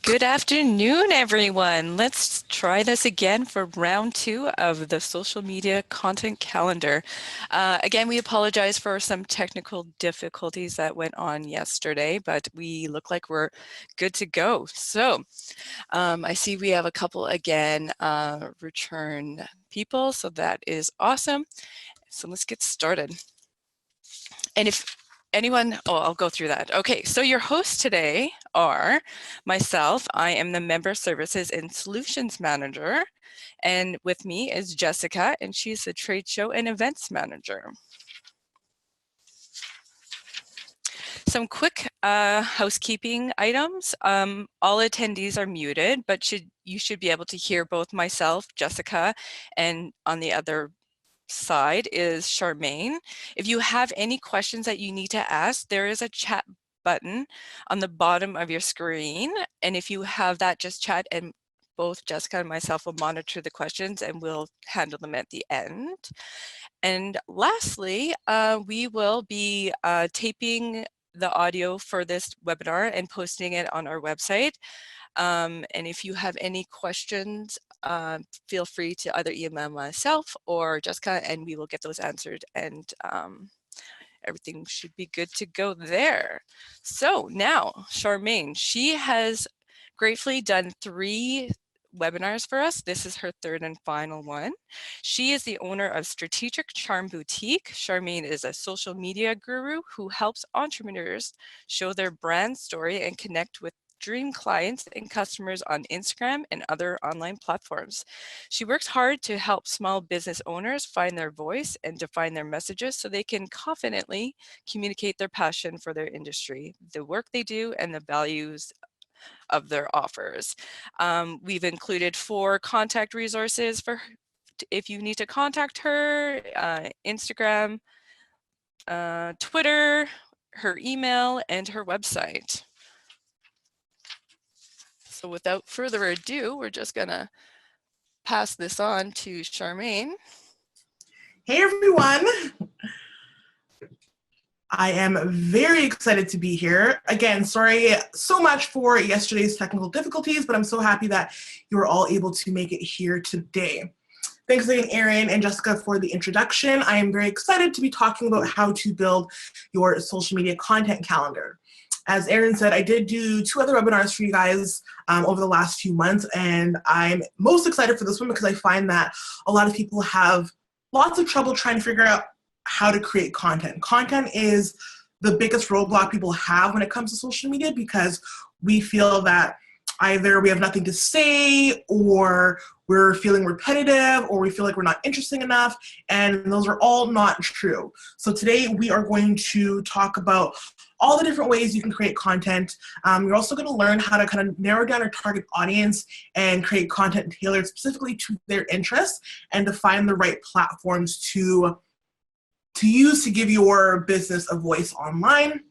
Good afternoon, everyone. Let's try this again for round two of the social media content calendar. Again, we apologize for some technical difficulties that went on yesterday, but we look like we're good to go. So I see we have a couple again return people, so that is awesome. So let's get started. And if anyone, I'll go through that. Okay, so your hosts today are myself. I am the Member Services and Solutions Manager. And with me is Jessica, and she's the Trade Show and Events Manager. Some quick housekeeping items. All attendees are muted, but you should be able to hear both myself, Jessica, and on the other side is Charmaine. If you have any questions that you need to ask, there is a chat button on the bottom of your screen. And if you have that, just chat and both Jessica and myself will monitor the questions and we'll handle them at the end. And lastly, we will be taping the audio for this webinar and posting it on our website. And if you have any questions, feel free to either email myself or Jessica, and we will get those answered, and everything should be good to go there. So now, Charmaine, she has gratefully done 3 webinars for us. This is her 3rd and final one. She is the owner of Strategic Charm Boutique. Charmaine is a social media guru who helps entrepreneurs show their brand story and connect with dream clients and customers on Instagram and other online platforms. She works hard to help small business owners find their voice and define their messages so they can confidently communicate their passion for their industry, the work they do, and the values of their offers. We've included 4 contact resources for if you need to contact her: Instagram, Twitter, her email, and her website. So without further ado, we're just gonna pass this on to Charmaine. Hey everyone. I am very excited to be here. Again, sorry so much for yesterday's technical difficulties, but I'm so happy that you were all able to make it here today. Thanks again, Erin and Jessica, for the introduction. I am very excited to be talking about how to build your social media content calendar. As Erin said, I did do 2 other webinars for you guys over the last few months, and I'm most excited for this one because I find that a lot of people have lots of trouble trying to figure out how to create content. Content is the biggest roadblock people have when it comes to social media because we feel that either we have nothing to say, or we're feeling repetitive, or we feel like we're not interesting enough, and those are all not true. So today we are going to talk about all the different ways you can create content. You're also going to learn how to kind of narrow down your target audience and create content tailored specifically to their interests, and to find the right platforms to use to give your business a voice online.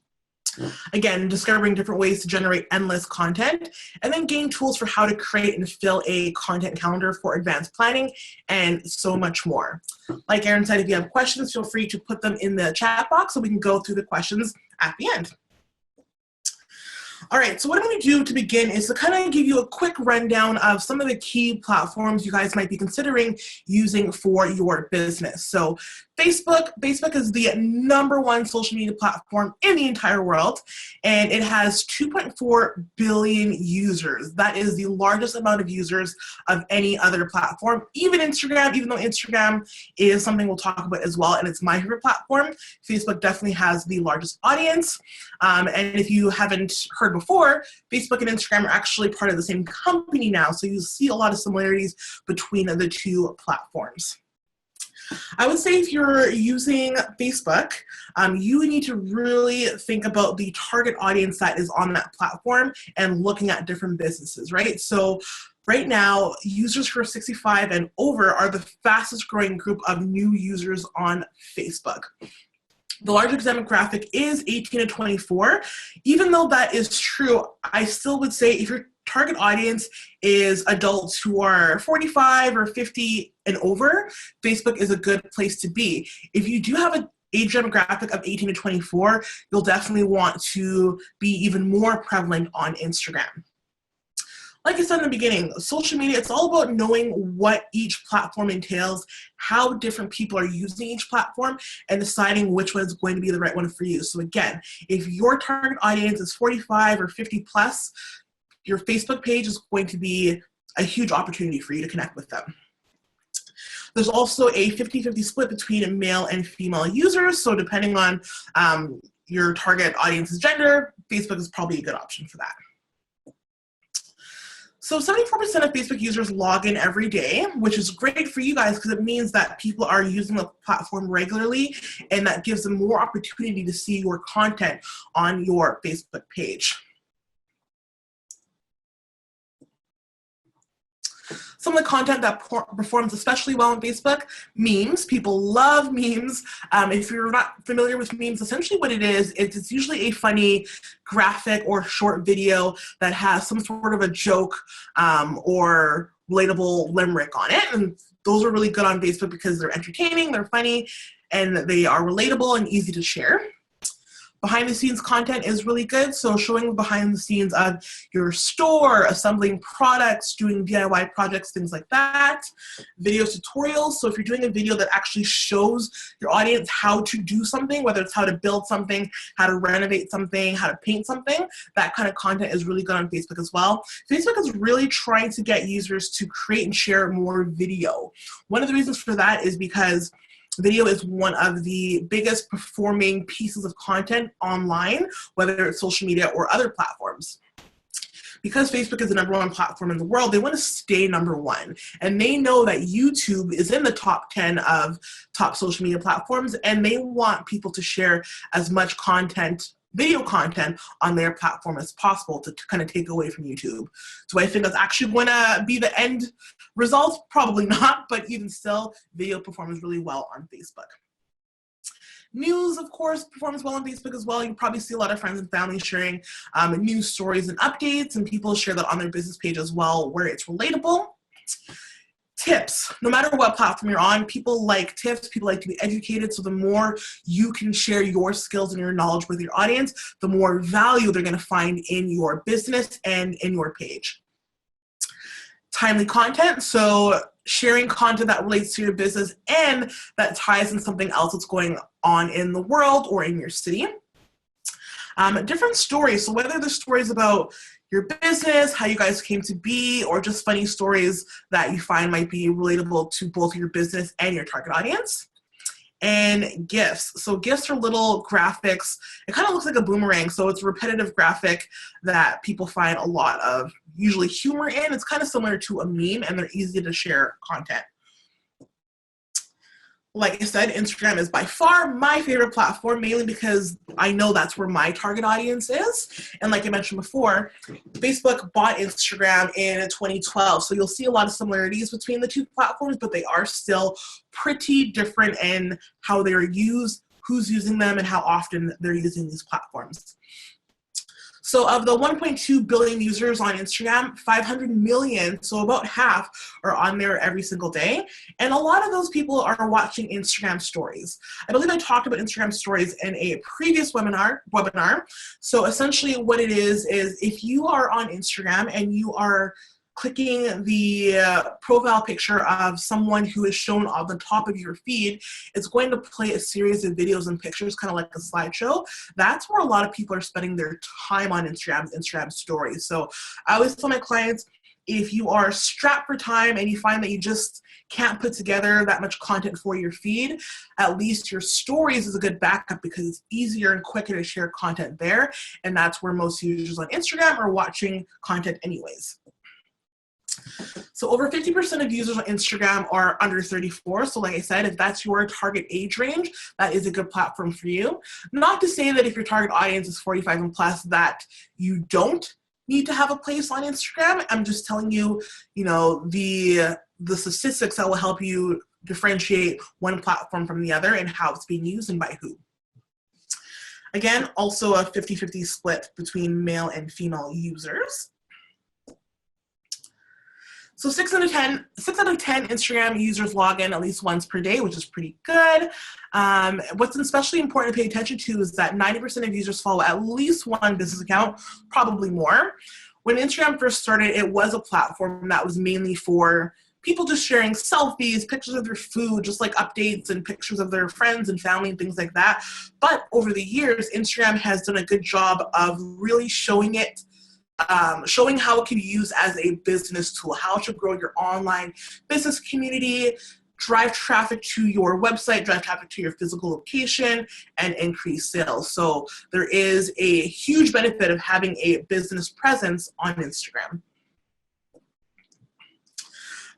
Again, discovering different ways to generate endless content, and then gain tools for how to create and fill a content calendar for advanced planning, and so much more. Like Erin said, if you have questions, feel free to put them in the chat box so we can go through the questions at the end. All right, so what I'm going to do to begin is to kind of give you a quick rundown of some of the key platforms you guys might be considering using for your business. So Facebook is the #1 social media platform in the entire world, and it has 2.4 billion users. That is the largest amount of users of any other platform. Even Instagram, even though Instagram is something we'll talk about as well, and it's my favorite platform, Facebook definitely has the largest audience. And if you haven't heard before, Facebook and Instagram are actually part of the same company now, so you see a lot of similarities between the 2 platforms. I would say if you're using Facebook, you need to really think about the target audience that is on that platform and looking at different businesses, right? So right now, users who are 65 and over are the fastest growing group of new users on Facebook. The largest demographic is 18 to 24. Even though that is true, I still would say if your target audience is adults who are 45 or 50 and over, Facebook is a good place to be. If you do have an age demographic of 18 to 24, you'll definitely want to be even more prevalent on Instagram. Like I said in the beginning, social media, it's all about knowing what each platform entails, how different people are using each platform, and deciding which one is going to be the right one for you. So again, if your target audience is 45 or 50 plus, your Facebook page is going to be a huge opportunity for you to connect with them. There's also a 50-50 split between male and female users. So depending on your target audience's gender, Facebook is probably a good option for that. So 74% of Facebook users log in every day, which is great for you guys because it means that people are using the platform regularly, and that gives them more opportunity to see your content on your Facebook page. Some of the content that performs especially well on Facebook, memes. People love memes. If you're not familiar with memes, essentially what it is, it's usually a funny graphic or short video that has some sort of a joke or relatable limerick on it. And those are really good on Facebook because they're entertaining, they're funny, and they are relatable and easy to share. Behind the scenes content is really good. So showing behind the scenes of your store, assembling products, doing DIY projects, things like that. Video tutorials. So if you're doing a video that actually shows your audience how to do something, whether it's how to build something, how to renovate something, how to paint something, that kind of content is really good on Facebook as well. Facebook is really trying to get users to create and share more video. One of the reasons for that is because video is one of the biggest performing pieces of content online, whether it's social media or other platforms. Because Facebook is the #1 platform in the world, they want to stay #1. And they know that YouTube is in the top 10 of top social media platforms, and they want people to share as much content, video content, on their platform as possible to kind of take away from YouTube. So I think that's actually going to be the end result. Probably not, but even still, video performs really well on Facebook. News, of course, performs well on Facebook as well. You probably see a lot of friends and family sharing news stories and updates, and people share that on their business page as well, where it's relatable. Tips. No matter what platform you're on, people like tips, people like to be educated, so the more you can share your skills and your knowledge with your audience, the more value they're going to find in your business and in your page. Timely content, so sharing content that relates to your business and that ties in something else that's going on in the world or in your city. Different stories, so whether the stories about your business, how you guys came to be, or just funny stories that you find might be relatable to both your business and your target audience. And GIFs. So GIFs are little graphics. It kind of looks like a boomerang, so it's a repetitive graphic that people find a lot of usually humor in. It's kind of similar to a meme, and they're easy to share content. Like I said, Instagram is by far my favorite platform, mainly because I know that's where my target audience is. And like I mentioned before, Facebook bought Instagram in 2012. So you'll see a lot of similarities between the two platforms, but they are still pretty different in how they're used, who's using them, and how often they're using these platforms. So of the 1.2 billion users on Instagram, 500 million, so about half, are on there every single day. And a lot of those people are watching Instagram stories. I believe I talked about Instagram stories in a previous webinar. So essentially what it is if you are on Instagram and you are clicking the profile picture of someone who is shown on the top of your feed, it's going to play a series of videos and pictures, kind of like a slideshow. That's where a lot of people are spending their time on Instagram stories. So I always tell my clients, if you are strapped for time and you find that you just can't put together that much content for your feed, at least your stories is a good backup because it's easier and quicker to share content there. And that's where most users on Instagram are watching content anyways. So over 50% of users on Instagram are under 34. So like I said, if that's your target age range, that is a good platform for you. Not to say that if your target audience is 45 and plus that you don't need to have a place on Instagram. I'm just telling you, the statistics that will help you differentiate one platform from the other and how it's being used and by who. Again, also a 50-50 split between male and female users. So 6 out of 10 Instagram users log in at least once per day, which is pretty good. What's especially important to pay attention to is that 90% of users follow at least one business account, probably more. when Instagram first started, it was a platform that was mainly for people just sharing selfies, pictures of their food, just like updates and pictures of their friends and family and things like that. But over the years, Instagram has done a good job of really showing how it can be used as a business tool, how to grow your online business community, drive traffic to your website, drive traffic to your physical location, and increase sales. So there is a huge benefit of having a business presence on Instagram.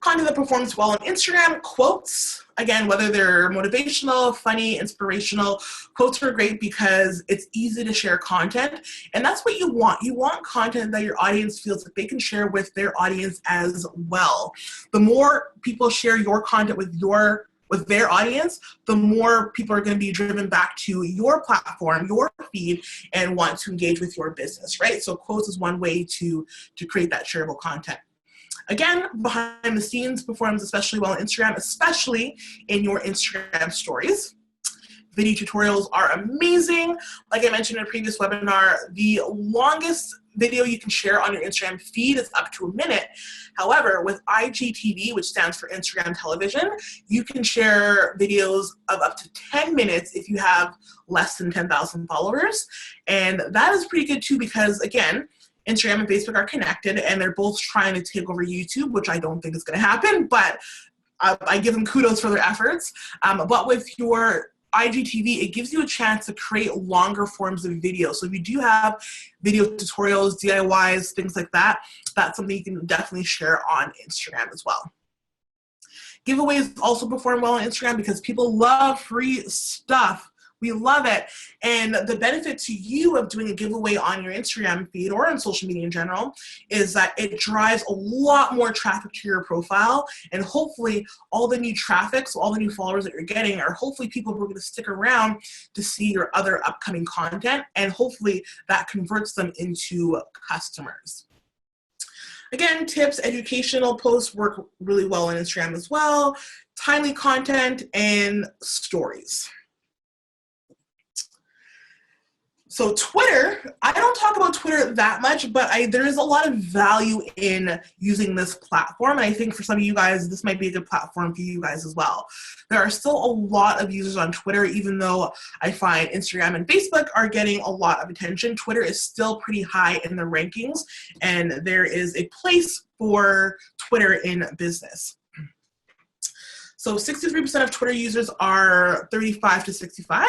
Content that performs well on Instagram, quotes. Again, whether they're motivational, funny, inspirational, quotes are great because it's easy to share content. And that's what you want. You want content that your audience feels that they can share with their audience as well. The more people share your content with their audience, the more people are going to be driven back to your platform, your feed, and want to engage with your business, right? So quotes is one way to create that shareable content. Again, behind the scenes performs especially well on Instagram, especially in your Instagram stories. Video tutorials are amazing. Like I mentioned in a previous webinar, the longest video you can share on your Instagram feed is up to a minute. However, with IGTV, which stands for Instagram television, you can share videos of up to 10 minutes if you have less than 10,000 followers. And that is pretty good too because, again, Instagram and Facebook are connected and they're both trying to take over YouTube, which I don't think is going to happen, but I give them kudos for their efforts. But with your IGTV, it gives you a chance to create longer forms of video. So if you do have video tutorials, DIYs, things like that, that's something you can definitely share on Instagram as well. Giveaways also perform well on Instagram because people love free stuff. We love it. And the benefit to you of doing a giveaway on your Instagram feed or on social media in general is that it drives a lot more traffic to your profile. And hopefully all the new traffic, so all the new followers that you're getting are hopefully people who are going to stick around to see your other upcoming content. And hopefully that converts them into customers. Again, tips, educational posts work really well on Instagram as well. Timely content and stories. So Twitter, I don't talk about Twitter that much, but there is a lot of value in using this platform. And I think for some of you guys, this might be a good platform for you guys as well. There are still a lot of users on Twitter, even though I find Instagram and Facebook are getting a lot of attention. Twitter is still pretty high in the rankings, and there is a place for Twitter in business. So 63% of Twitter users are 35 to 65.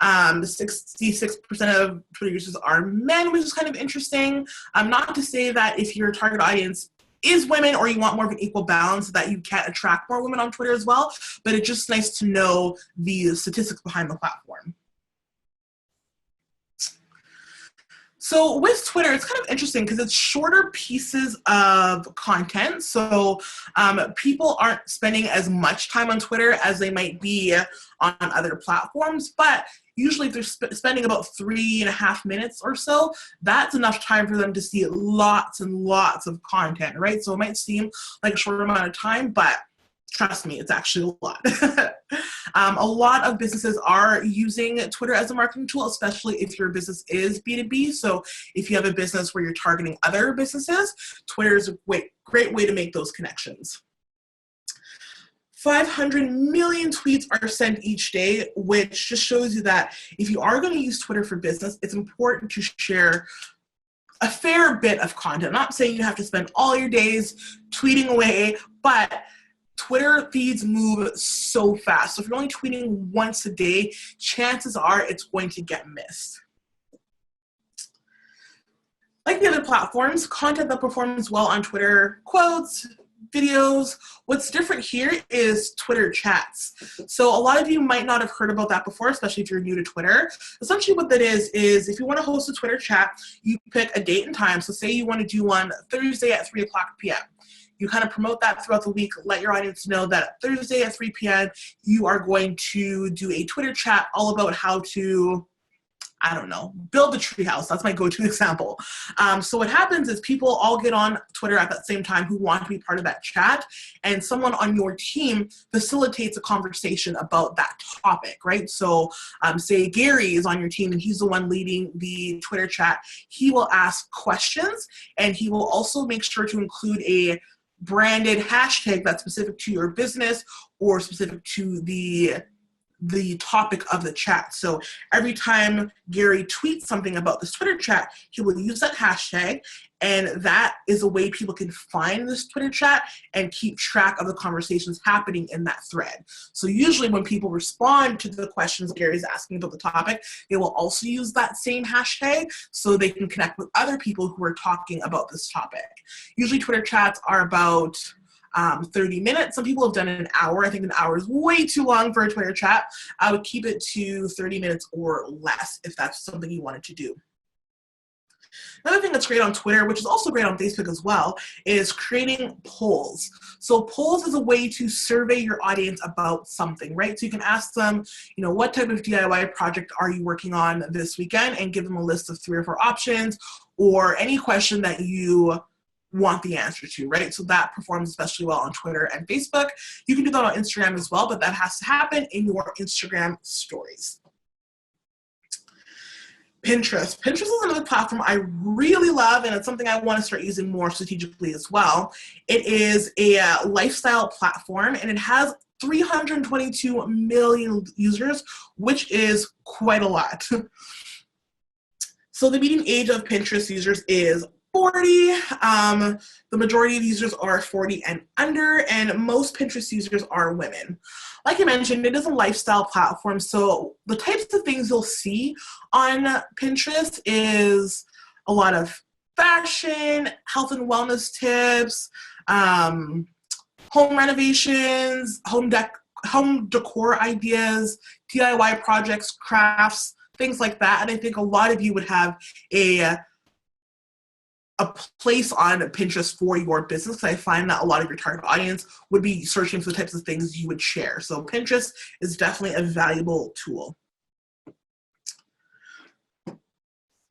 66% of Twitter users are men, which is kind of interesting. Not to say that if your target audience is women or you want more of an equal balance that you can attract more women on Twitter as well, but it's just nice to know the statistics behind the platform. So with Twitter, it's kind of interesting because it's shorter pieces of content. So people aren't spending as much time on Twitter as they might be on other platforms, but usually if they're spending about 3.5 minutes or so, that's enough time for them to see lots and lots of content, right? So it might seem like a short amount of time, but trust me, it's actually a lot. A lot of businesses are using Twitter as a marketing tool, especially if your business is B2B. So if you have a business where you're targeting other businesses, Twitter is a great way to make those connections. 500 million tweets are sent each day, which just shows you that if you are going to use Twitter for business, it's important to share a fair bit of content. I'm not saying you have to spend all your days tweeting away, but Twitter feeds move so fast. So if you're only tweeting once a day, chances are it's going to get missed. Like the other platforms, content that performs well on Twitter, quotes, videos. What's different here is Twitter chats. So a lot of you might not have heard about that before, especially if you're new to Twitter. Essentially what that is if you want to host a Twitter chat, you pick a date and time. So say you want to do one Thursday at 3 o'clock p.m. You kind of promote that throughout the week, let your audience know that Thursday at 3 p.m. you are going to do a Twitter chat all about how to I don't know, build a treehouse. That's my go-to example. So what happens is people all get on Twitter at that same time who want to be part of that chat, and someone on your team facilitates a conversation about that topic, right? So say Gary is on your team and he's the one leading the Twitter chat. He will ask questions, and he will also make sure to include a branded hashtag that's specific to your business or specific to the topic of the chat. So every time Gary tweets something about this Twitter chat, he will use that hashtag, and that is a way people can find this Twitter chat and keep track of the conversations happening in that thread. So usually when people respond to the questions Gary's asking about the topic, they will also use that same hashtag so they can connect with other people who are talking about this topic. Usually Twitter chats are about 30 minutes. Some people have done an hour. I think an hour is way too long for a Twitter chat. I would keep it to 30 minutes or less if that's something you wanted to do. Another thing that's great on Twitter, which is also great on Facebook as well, is creating polls. So polls is a way to survey your audience about something, right? So you can ask them, what type of DIY project are you working on this weekend, and give them a list of 3 or 4 options, or any question that you want the answer to, right? So that performs especially well on Twitter and Facebook. You can do that on Instagram as well, but that has to happen in your Instagram stories. Pinterest. Pinterest is another platform I really love, and it's something I want to start using more strategically as well. It is a lifestyle platform, and it has 322 million users, which is quite a lot. So the median age of Pinterest users is 40. The majority of users are 40 and under, and most Pinterest users are women. Like I mentioned, it is a lifestyle platform, so the types of things you'll see on Pinterest is a lot of fashion, health and wellness tips, home renovations, home decor ideas, DIY projects, crafts, things like that. And I think a lot of you would have a place on Pinterest for your business. I find that a lot of your target audience would be searching for the types of things you would share. So Pinterest is definitely a valuable tool.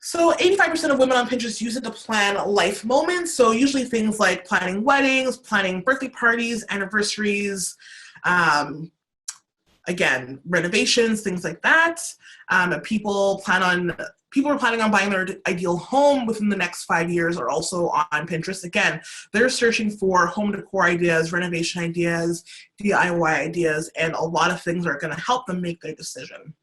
So 85% of women on Pinterest use it to plan life moments. So usually things like planning weddings, planning birthday parties, anniversaries, again, renovations, things like that. People are planning on buying their ideal home within the next 5 years are also on Pinterest. Again, they're searching for home decor ideas, renovation ideas, DIY ideas, and a lot of things are going to help them make their decision.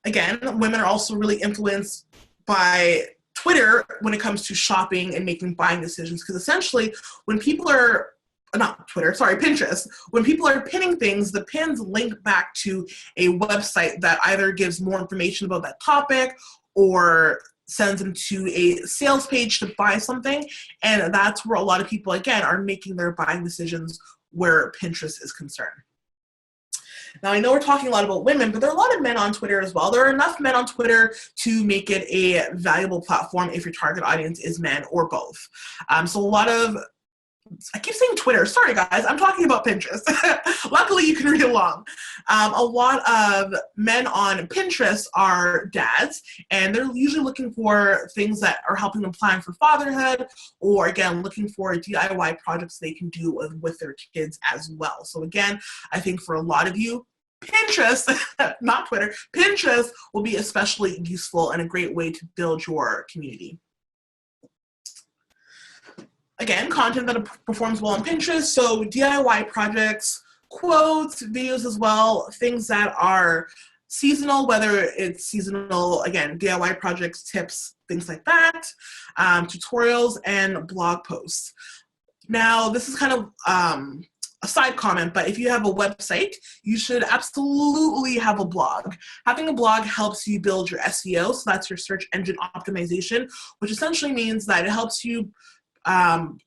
Again, women are also really influenced by Twitter when it comes to shopping and making buying decisions, because essentially when people are Pinterest. When people are pinning things, the pins link back to a website that either gives more information about that topic or sends them to a sales page to buy something. And that's where a lot of people, again, are making their buying decisions where Pinterest is concerned. Now, I know we're talking a lot about women, but there are a lot of men on Twitter as well. There are enough men on Twitter to make it a valuable platform if your target audience is men or both. I keep saying Twitter. Sorry, guys. I'm talking about Pinterest. Luckily, you can read along. A lot of men on Pinterest are dads, and they're usually looking for things that are helping them plan for fatherhood, or, again, looking for DIY projects they can do with their kids as well. So, again, I think for a lot of you, Pinterest, not Twitter, Pinterest will be especially useful and a great way to build your community. Again, content that performs well on Pinterest, so DIY projects, quotes, videos as well, things that are seasonal, whether it's seasonal, again, DIY projects, tips, things like that, tutorials, and blog posts. Now, this is kind of a side comment, but if you have a website, you should absolutely have a blog. Having a blog helps you build your SEO, so that's your search engine optimization, which essentially means that it helps you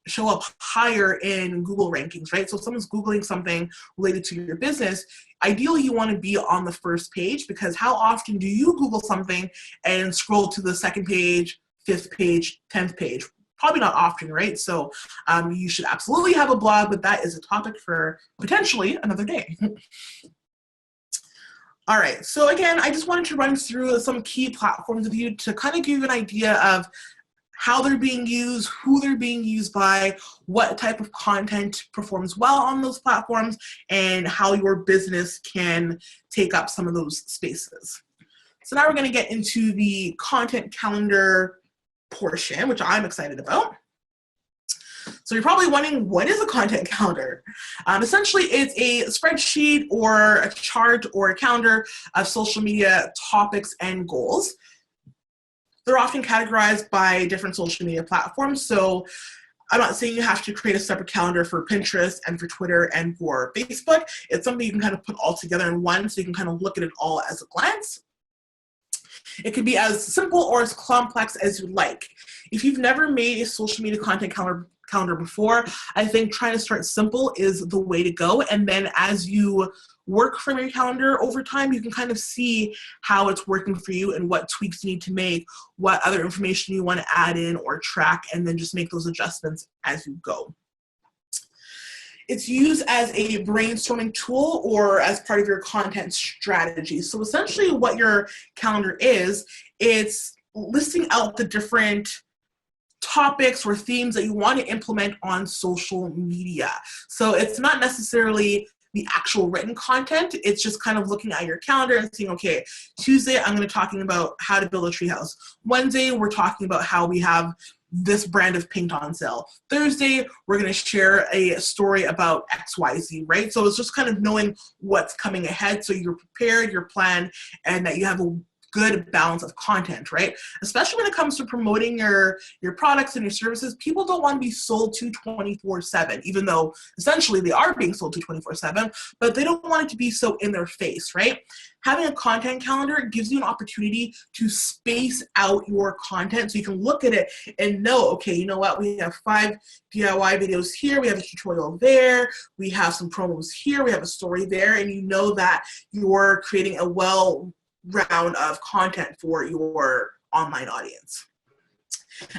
show up higher in Google rankings, right? So if someone's Googling something related to your business, ideally you want to be on the first page, because how often do you Google something and scroll to the second page, 5th page, 10th page? Probably not often, right? So you should absolutely have a blog, but that is a topic for potentially another day. All right, so again, I just wanted to run through some key platforms with you to kind of give you an idea of how they're being used, who they're being used by, what type of content performs well on those platforms, and how your business can take up some of those spaces. So now we're going to get into the content calendar portion, which I'm excited about. So you're probably wondering, what is a content calendar? Essentially, it's a spreadsheet or a chart or a calendar of social media topics and goals. They're often categorized by different social media platforms. So I'm not saying you have to create a separate calendar for Pinterest and for Twitter and for Facebook. It's something you can kind of put all together in one, so you can kind of look at it all as a glance. It could be as simple or as complex as you like. If you've never made a social media content calendar before, I think trying to start simple is the way to go. And then as you work from your calendar over time, you can kind of see how it's working for you and what tweaks you need to make, what other information you want to add in or track, and then just make those adjustments as you go. It's used as a brainstorming tool or as part of your content strategy. So essentially what your calendar is, it's listing out the different topics or themes that you want to implement on social media. So it's not necessarily the actual written content. It's just kind of looking at your calendar and saying, okay, Tuesday, I'm going to be talking about how to build a treehouse. Wednesday, we're talking about how we have this brand of paint on sale. Thursday, we're going to share a story about XYZ, right? So it's just kind of knowing what's coming ahead so you're prepared, you're planned, and that you have a good balance of content, right? Especially when it comes to promoting your products and your services, people don't want to be sold to 24/7, even though essentially they are being sold to 24/7, but they don't want it to be so in their face, right? Having a content calendar gives you an opportunity to space out your content so you can look at it and know, okay, you know what, we have 5 DIY videos here, we have a tutorial there, we have some promos here, we have a story there, and you know that you're creating a round of content for your online audience.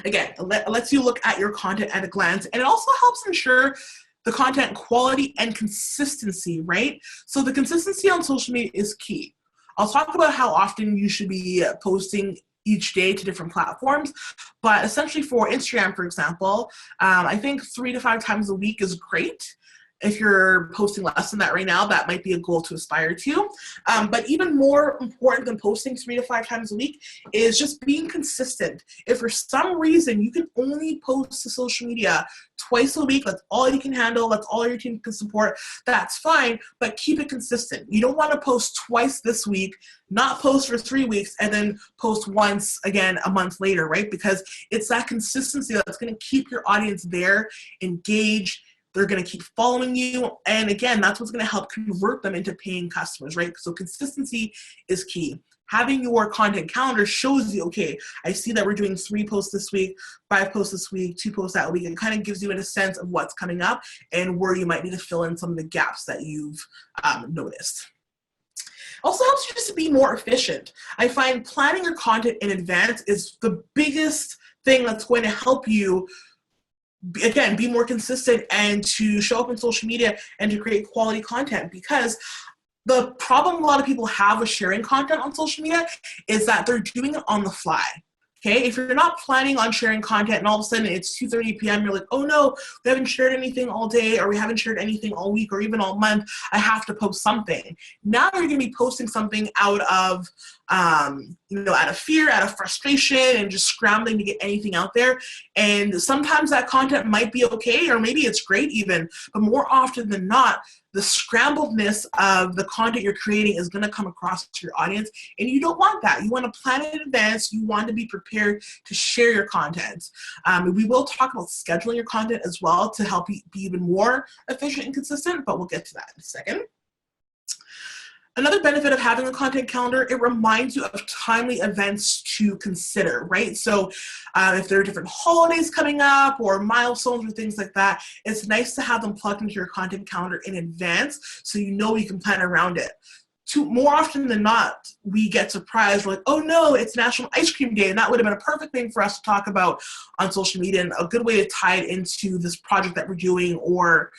Again, it lets you look at your content at a glance, and it also helps ensure the content quality and consistency, right? So the consistency on social media is key. I'll talk about how often you should be posting each day to different platforms, but essentially for Instagram, for example, I think 3 to 5 times a week is great. If you're posting less than that right now, that might be a goal to aspire to. But even more important than posting 3 to 5 times a week is just being consistent. If for some reason you can only post to social media twice a week, that's all you can handle, that's all your team can support, that's fine, but keep it consistent. You don't want to post twice this week, not post for 3 weeks, and then post once again a month later, right? Because it's that consistency that's going to keep your audience there, engaged. They're going to keep following you. And again, that's what's going to help convert them into paying customers, right? So consistency is key. Having your content calendar shows you, okay, I see that we're doing 3 posts this week, 5 posts this week, 2 posts that week. It kind of gives you a sense of what's coming up and where you might need to fill in some of the gaps that you've noticed. Also helps you just to be more efficient. I find planning your content in advance is the biggest thing that's going to help you, again, be more consistent and to show up in social media and to create quality content. Because the problem a lot of people have with sharing content on social media is that they're doing it on the fly. Okay, if you're not planning on sharing content and all of a sudden it's 2:30 p.m., you're like, oh no, we haven't shared anything all day, or we haven't shared anything all week, or even all month, I have to post something. Now you're gonna be posting something out of, out of fear, out of frustration, and just scrambling to get anything out there. And sometimes that content might be okay, or maybe it's great even, but more often than not, the scrambledness of the content you're creating is going to come across to your audience, and you don't want that. You want to plan it in advance. You want to be prepared to share your content. We will talk about scheduling your content as well to help you be even more efficient and consistent, but we'll get to that in a second. Another benefit of having a content calendar, it reminds you of timely events to consider, right? So if there are different holidays coming up or milestones or things like that, it's nice to have them plugged into your content calendar in advance so you know you can plan around it. more often than not, we get surprised. We're like, oh no, it's National Ice Cream Day, and that would have been a perfect thing for us to talk about on social media, and a good way to tie it into this project that we're doing, or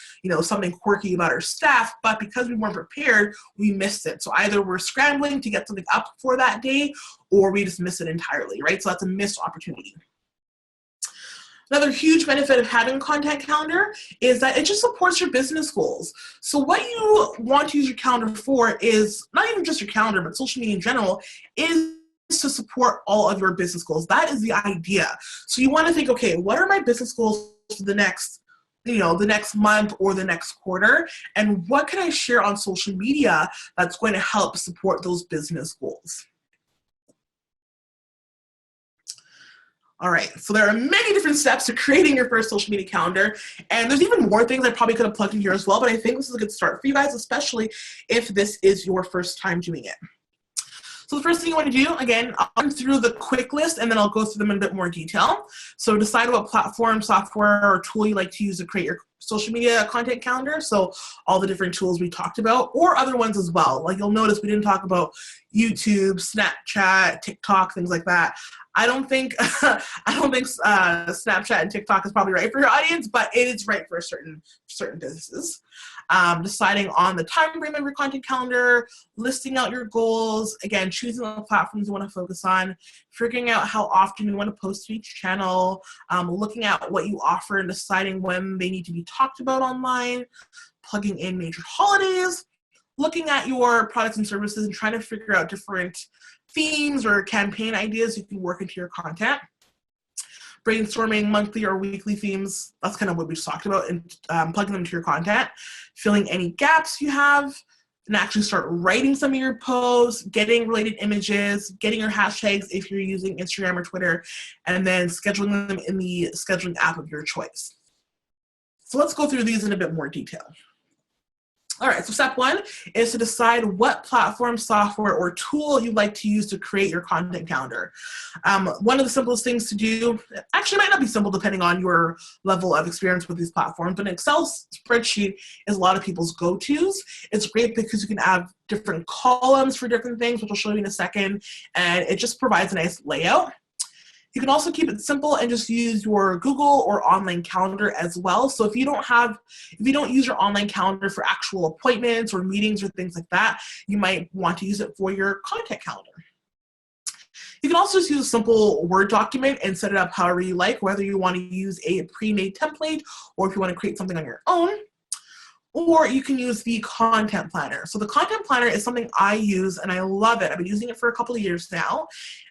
something quirky about our staff. But because we weren't prepared, we missed it. So either we're scrambling to get something up for that day, or we just miss it entirely, right? So that's a missed opportunity. Another huge benefit of having a content calendar is that it just supports your business goals. So what you want to use your calendar for is not even just your calendar, but social media in general, is to support all of your business goals. That is the idea. So you want to think, okay, what are my business goals for the next month or the next quarter? And what can I share on social media that's going to help support those business goals? All right, so there are many different steps to creating your first social media calendar, and there's even more things I probably could have plugged in here as well, but I think this is a good start for you guys, especially if this is your first time doing it. So the first thing you want to do, again, I'll run through the quick list and then I'll go through them in a bit more detail. So decide what platform, software, or tool you like to use to create your social media content calendar. So all the different tools we talked about, or other ones as well. Like you'll notice we didn't talk about YouTube, Snapchat, TikTok, things like that. I don't think Snapchat and TikTok is probably right for your audience, but it is right for certain businesses. Deciding on the time frame of your content calendar, listing out your goals, again, choosing the platforms you want to focus on, figuring out how often you want to post to each channel, looking at what you offer and deciding when they need to be talked about online, plugging in major holidays, looking at your products and services and trying to figure out different themes or campaign ideas you can work into your content. Brainstorming monthly or weekly themes, that's kind of what we just talked about, and plugging them into your content, filling any gaps you have, and actually start writing some of your posts, getting related images, getting your hashtags if you're using Instagram or Twitter, and then scheduling them in the scheduling app of your choice. So let's go through these in a bit more detail. All right, so step one is to decide what platform, software, or tool you'd like to use to create your content calendar. One of the simplest things to do, actually might not be simple depending on your level of experience with these platforms, but an Excel spreadsheet is a lot of people's go-tos. It's great because you can have different columns for different things, which I'll show you in a second, and it just provides a nice layout. You can also keep it simple and just use your Google or online calendar as well. So if you don't use your online calendar for actual appointments or meetings or things like that, you might want to use it for your content calendar. You can also just use a simple Word document and set it up however you like, whether you want to use a pre-made template or if you want to create something on your own. Or you can use the content planner. So the content planner is something I use and I love it. I've been using it for a couple of years now.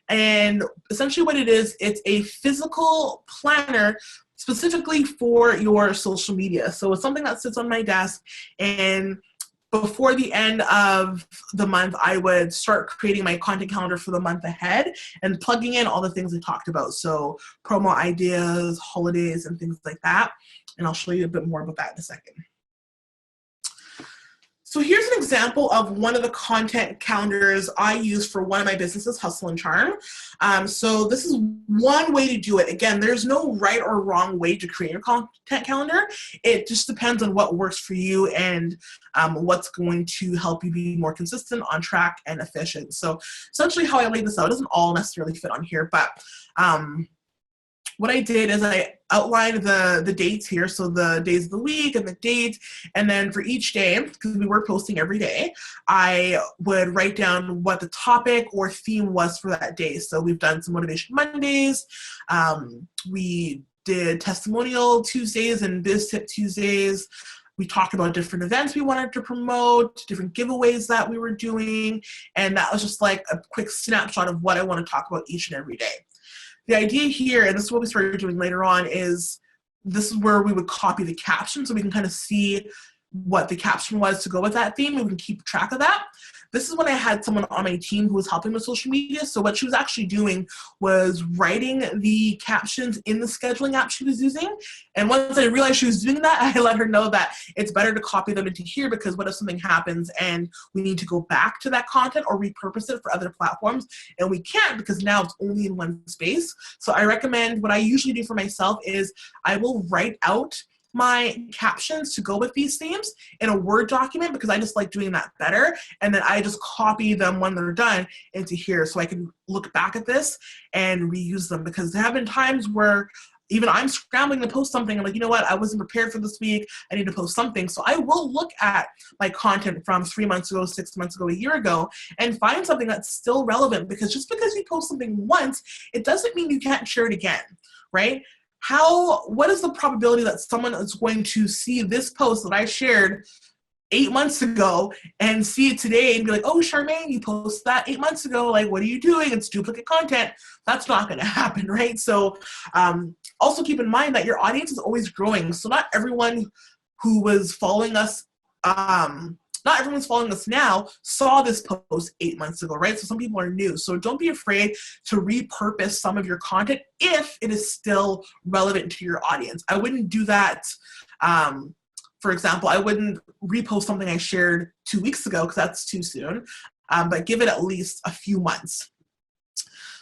And essentially what it is, it's a physical planner specifically for your social media. So it's something that sits on my desk, and before the end of the month, I would start creating my content calendar for the month ahead and plugging in all the things I talked about. So promo ideas, holidays, and things like that. And I'll show you a bit more about that in a second. So here's an example of one of the content calendars I use for one of my businesses, Hustle and Charm. So this is one way to do it. Again, there's no right or wrong way to create your content calendar. It just depends on what works for you and what's going to help you be more consistent, on track, and efficient. So essentially how I laid this out doesn't all necessarily fit on here, but what I did is I outlined the dates here, so the days of the week and the dates, and then for each day, because we were posting every day, I would write down what the topic or theme was for that day. So we've done some Motivation Mondays, we did Testimonial Tuesdays and Biz Tip Tuesdays. We talked about different events we wanted to promote, different giveaways that we were doing, and that was just like a quick snapshot of what I want to talk about each and every day. The idea here, and this is what we started doing later on, is this is where we would copy the caption so we can kind of see what the caption was to go with that theme, and we can keep track of that. This is when I had someone on my team who was helping with social media. So what she was actually doing was writing the captions in the scheduling app she was using. And once I realized she was doing that, I let her know that it's better to copy them into here, because what if something happens and we need to go back to that content or repurpose it for other platforms, and we can't because now it's only in one space. So I recommend, what I usually do for myself is I will write out my captions to go with these themes in a Word document because I just like doing that better. And then I just copy them when they're done into here so I can look back at this and reuse them, because there have been times where even I'm scrambling to post something. I'm like, you know what? I wasn't prepared for this week. I need to post something. So I will look at my content from 3 months ago, 6 months ago, a year ago, and find something that's still relevant, because just because you post something once, it doesn't mean you can't share it again, right? What is the probability that someone is going to see this post that I shared 8 months ago and see it today and be like, oh, Charmaine, you posted that 8 months ago. Like, what are you doing? It's duplicate content. That's not going to happen, right? So also keep in mind that your audience is always growing. So not everyone who was following us, not everyone's following us now saw this post 8 months ago, right? So some people are new. So don't be afraid to repurpose some of your content if it is still relevant to your audience. I wouldn't do that. For example, I wouldn't repost something I shared 2 weeks ago because that's too soon, but give it at least a few months.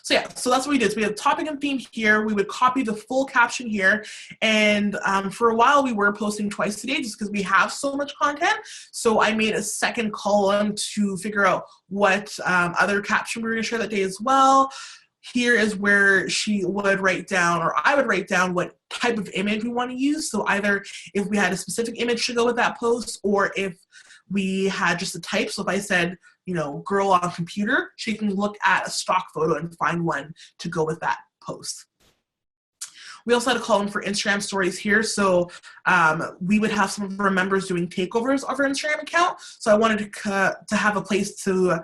So yeah, so that's what we did. So we had topic and theme here. We would copy the full caption here. And for a while, we were posting twice a day just because we have so much content. So I made a second column to figure out what other caption we were going to share that day as well. Here is where she would write down, or I would write down, what type of image we want to use. So either if we had a specific image to go with that post, or if we had just a type. So if I said, you know, girl on computer, she can look at a stock photo and find one to go with that post. We also had a column for Instagram stories here. So we would have some of our members doing takeovers of our Instagram account. So I wanted to have a place to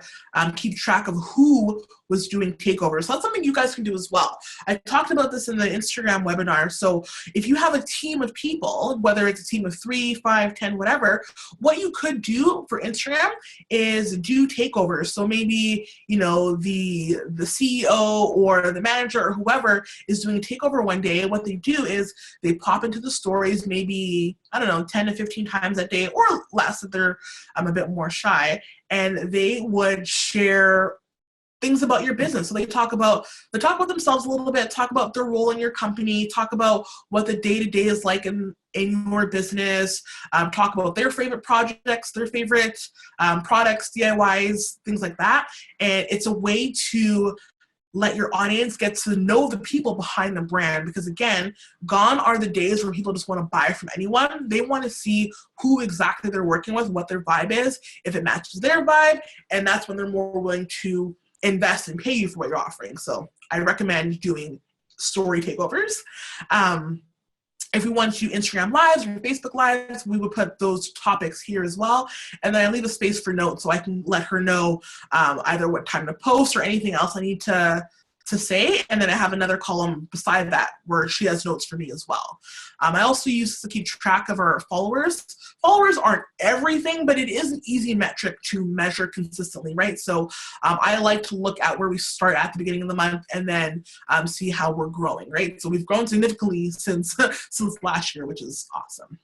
keep track of who was doing takeovers. So that's something you guys can do as well. I talked about this in the Instagram webinar. So if you have a team of people, whether it's a team of 3, 5, 10, whatever, what you could do for Instagram is do takeovers. So maybe, you know, the CEO or the manager or whoever is doing a takeover one day. What they do is they pop into the stories maybe, I don't know, 10 to 15 times a day or less if they're a bit more shy, and they would share things about your business. So they talk about themselves a little bit, talk about their role in your company, talk about what the day-to-day is like in your business, talk about their favorite projects, their favorite products, DIYs, things like that. And it's a way to let your audience get to know the people behind the brand, because again, gone are the days where people just want to buy from anyone. They want to see who exactly they're working with, what their vibe is, if it matches their vibe, and that's when they're more willing to invest and pay you for what you're offering. So I recommend doing story takeovers. If we want to do Instagram lives or Facebook lives, we would put those topics here as well. And then I leave a space for notes so I can let her know either what time to post or anything else I need to say. And then I have another column beside that where she has notes for me as well. I also use this to keep track of our followers. Followers aren't everything, but it is an easy metric to measure consistently, right? So I like to look at where we start at the beginning of the month and then see how we're growing, right? So we've grown significantly since last year, which is awesome.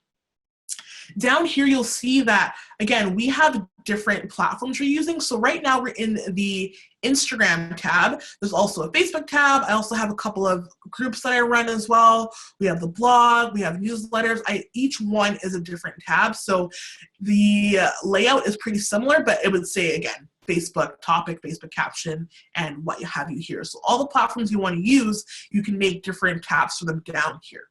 Down here, you'll see that, again, we have different platforms we're using. So right now we're in the Instagram tab. There's also a Facebook tab. I also have a couple of groups that I run as well. We have the blog, we have newsletters. Each one is a different tab. So the layout is pretty similar, but it would say, again, Facebook topic, Facebook caption, and what have you here. So all the platforms you want to use, you can make different tabs for them down here.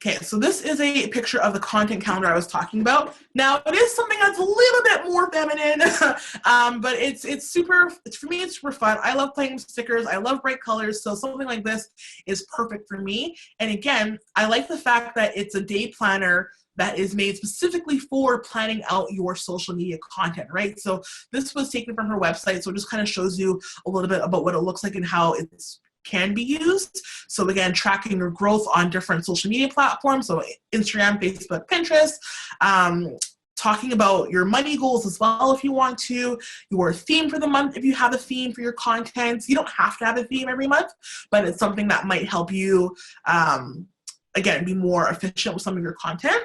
Okay, so this is a picture of the content calendar I was talking about. Now, it is something that's a little bit more feminine, but it's for me, it's super fun. I love playing with stickers. I love bright colors, so something like this is perfect for me. And again, I like the fact that it's a day planner that is made specifically for planning out your social media content, right? So this was taken from her website, so it just kind of shows you a little bit about what it looks like and how it's can be used. So again, tracking your growth on different social media platforms, so Instagram, Facebook, Pinterest, talking about your money goals as well if you want to, your theme for the month if you have a theme for your content. You don't have to have a theme every month, but it's something that might help you, again, be more efficient with some of your content.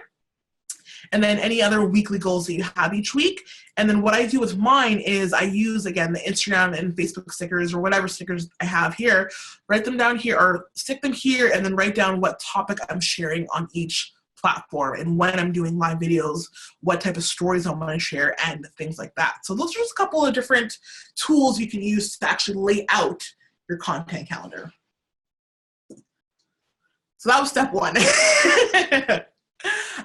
and then any other weekly goals that you have each week. And then what I do with mine is I use, again, the Instagram and Facebook stickers or whatever stickers I have here, write them down here or stick them here, and then write down what topic I'm sharing on each platform and when I'm doing live videos, what type of stories I want to share, and things like that. So those are just a couple of different tools you can use to actually lay out your content calendar. So that was step one.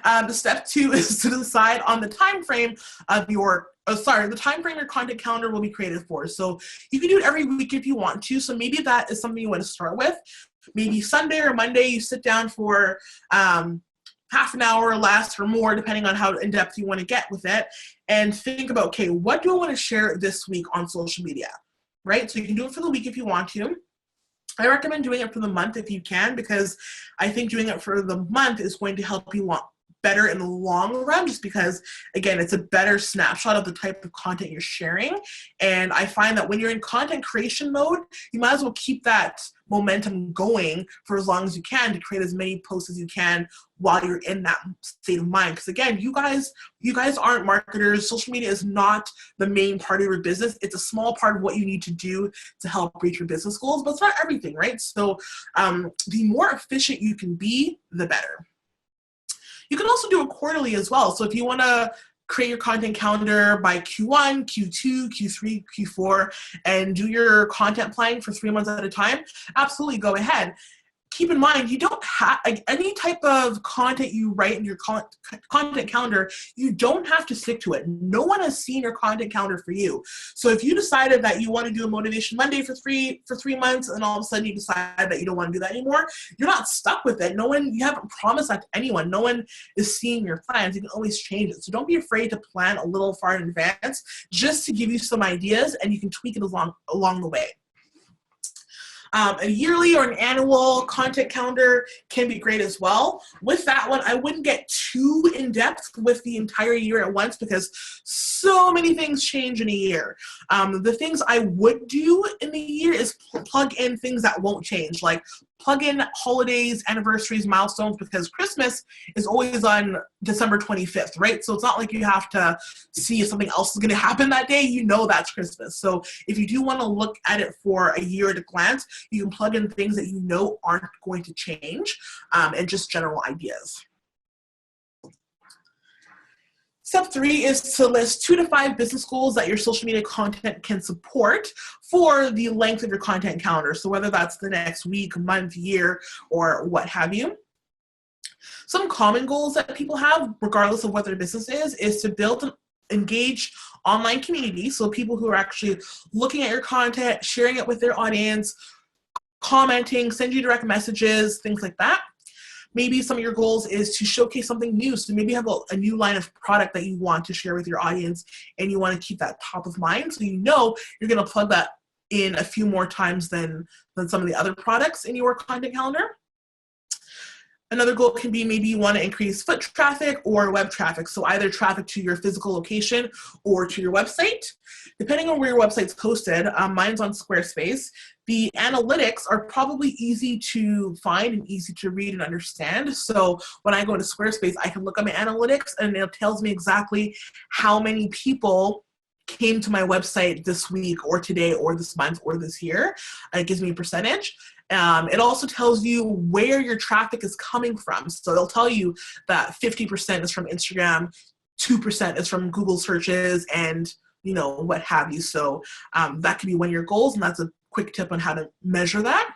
The step two is to decide on the time frame of your, the time frame your content calendar will be created for. So you can do it every week if you want to. So maybe that is something you want to start with. Maybe Sunday or Monday, you sit down for half an hour or less or more, depending on how in-depth you want to get with it, and think about, okay, what do I want to share this week on social media, right? So you can do it for the week if you want to. I recommend doing it for the month if you can, because I think doing it for the month is going to help you better in the long run, just because, again, it's a better snapshot of the type of content you're sharing. And I find that when you're in content creation mode, you might as well keep that momentum going for as long as you can to create as many posts as you can while you're in that state of mind. Because again, you guys aren't marketers. Social media is not the main part of your business. It's a small part of what you need to do to help reach your business goals, but it's not everything, right? So the more efficient you can be, the better. You can also do it quarterly as well. So if you want to create your content calendar by Q1, Q2, Q3, Q4, and do your content planning for 3 months at a time, absolutely go ahead. Keep in mind, you don't have, like, any type of content you write in your content calendar, you don't have to stick to it. No one has seen your content calendar for you. So if you decided that you want to do a Motivation Monday for three months, and all of a sudden you decide that you don't want to do that anymore, you're not stuck with it. You haven't promised that to anyone. No one is seeing your plans. You can always change it. So don't be afraid to plan a little far in advance, just to give you some ideas, and you can tweak it along the way. A yearly or an annual content calendar can be great as well. With that one, I wouldn't get too in-depth with the entire year at once, because so many things change in a year. The things I would do in the year is plug in things that won't change, like plug in holidays, anniversaries, milestones, because Christmas is always on December 25th, right? So it's not like you have to see if something else is going to happen that day. You know that's Christmas. So if you do want to look at it for a year at a glance, you can plug in things that you know aren't going to change, and just general ideas. Step 3 is to list 2 to 5 business goals that your social media content can support for the length of your content calendar. So whether that's the next week, month, year, or what have you. Some common goals that people have, regardless of what their business is to build an engaged online community. So people who are actually looking at your content, sharing it with their audience, commenting, send you direct messages, things like that. Maybe some of your goals is to showcase something new. So maybe you have a new line of product that you want to share with your audience, and you want to keep that top of mind. So you know you're going to plug that in a few more times than some of the other products in your content calendar. Another goal can be maybe you want to increase foot traffic or web traffic. So either traffic to your physical location or to your website. Depending on where your website's hosted, mine's on Squarespace. The analytics are probably easy to find and easy to read and understand. So when I go into Squarespace, I can look at my analytics, and it tells me exactly how many people came to my website this week or today or this month or this year. It gives me a percentage. It also tells you where your traffic is coming from. So they'll tell you that 50% is from Instagram, 2% is from Google searches, and what have you. So that could be one of your goals, and that's a quick tip on how to measure that.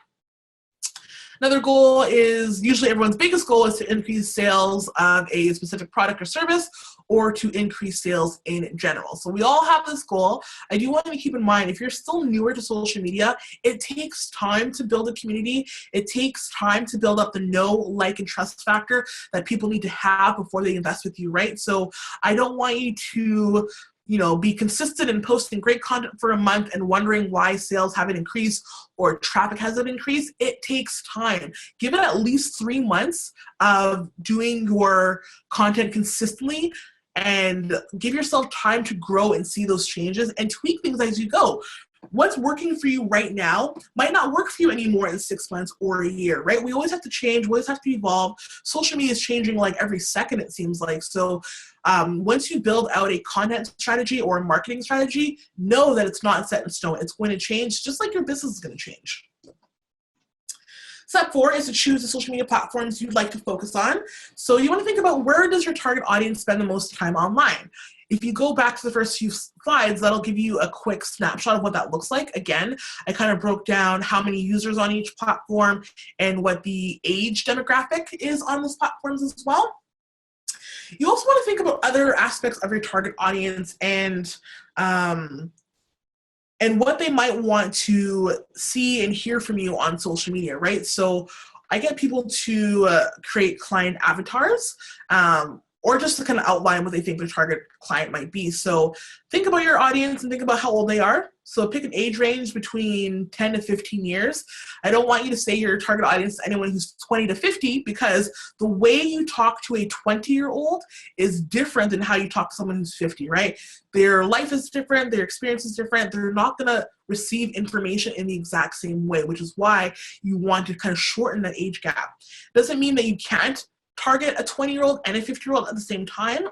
Another goal is, usually everyone's biggest goal is to increase sales of a specific product or service, or to increase sales in general. So we all have this goal. I do want you to keep in mind, if you're still newer to social media, it takes time to build a community. It takes time to build up the know, like, and trust factor that people need to have before they invest with you, right? So I don't want you to be consistent in posting great content for a month and wondering why sales haven't increased or traffic hasn't increased. It takes time. Give it at least 3 months of doing your content consistently, and give yourself time to grow and see those changes and tweak things as you go. What's working for you right now might not work for you anymore in 6 months or a year, right? We always have to change, we always have to evolve. Social media is changing like every second, it seems like. So once you build out a content strategy or a marketing strategy, know that it's not set in stone. It's going to change just like your business is going to change. Step 4 is to choose the social media platforms you'd like to focus on. So you want to think about, where does your target audience spend the most time online? If you go back to the first few slides, that'll give you a quick snapshot of what that looks like. Again, I kind of broke down how many users on each platform and what the age demographic is on those platforms as well. You also want to think about other aspects of your target audience and what they might want to see and hear from you on social media, right? So I get people to create client avatars, or just to kind of outline what they think their target client might be. So think about your audience and think about how old they are. So pick an age range between 10 to 15 years. I don't want you to say your target audience to anyone who's 20 to 50, because the way you talk to a 20-year-old is different than how you talk to someone who's 50, right? Their life is different, their experience is different. They're not gonna receive information in the exact same way, which is why you want to kind of shorten that age gap. Doesn't mean that you can't target a 20-year-old and a 50-year-old at the same time,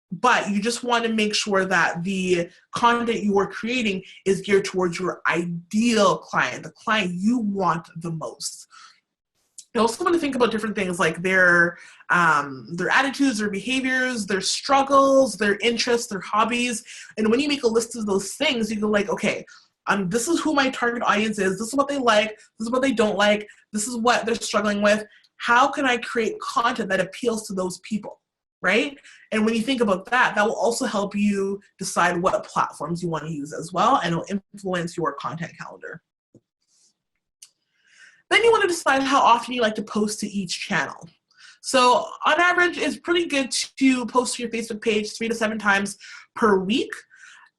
but you just want to make sure that the content you are creating is geared towards your ideal client, the client you want the most. You also want to think about different things like their attitudes, their behaviors, their struggles, their interests, their hobbies. And when you make a list of those things, you go like, okay, this is who my target audience is. This is what they like. This is what they don't like. This is what they're struggling with. How can I create content that appeals to those people, right? And when you think about that, that will also help you decide what platforms you want to use as well, and it'll influence your content calendar. Then you want to decide how often you like to post to each channel. So on average, it's pretty good to post to your Facebook page 3 to 7 times per week.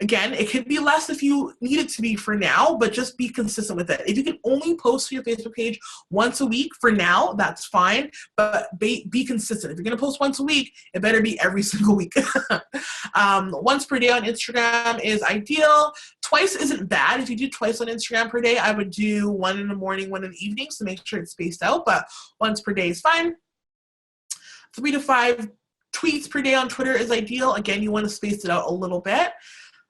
Again, it could be less if you need it to be for now, but just be consistent with it. If you can only post to your Facebook page once a week for now, that's fine, but be consistent. If you're going to post once a week, it better be every single week. Once per day on Instagram is ideal. Twice isn't bad. If you do twice on Instagram per day, I would do 1 in the morning, 1 in the evening, so make sure it's spaced out, but once per day is fine. 3 to 5 tweets per day on Twitter is ideal. Again, you want to space it out a little bit.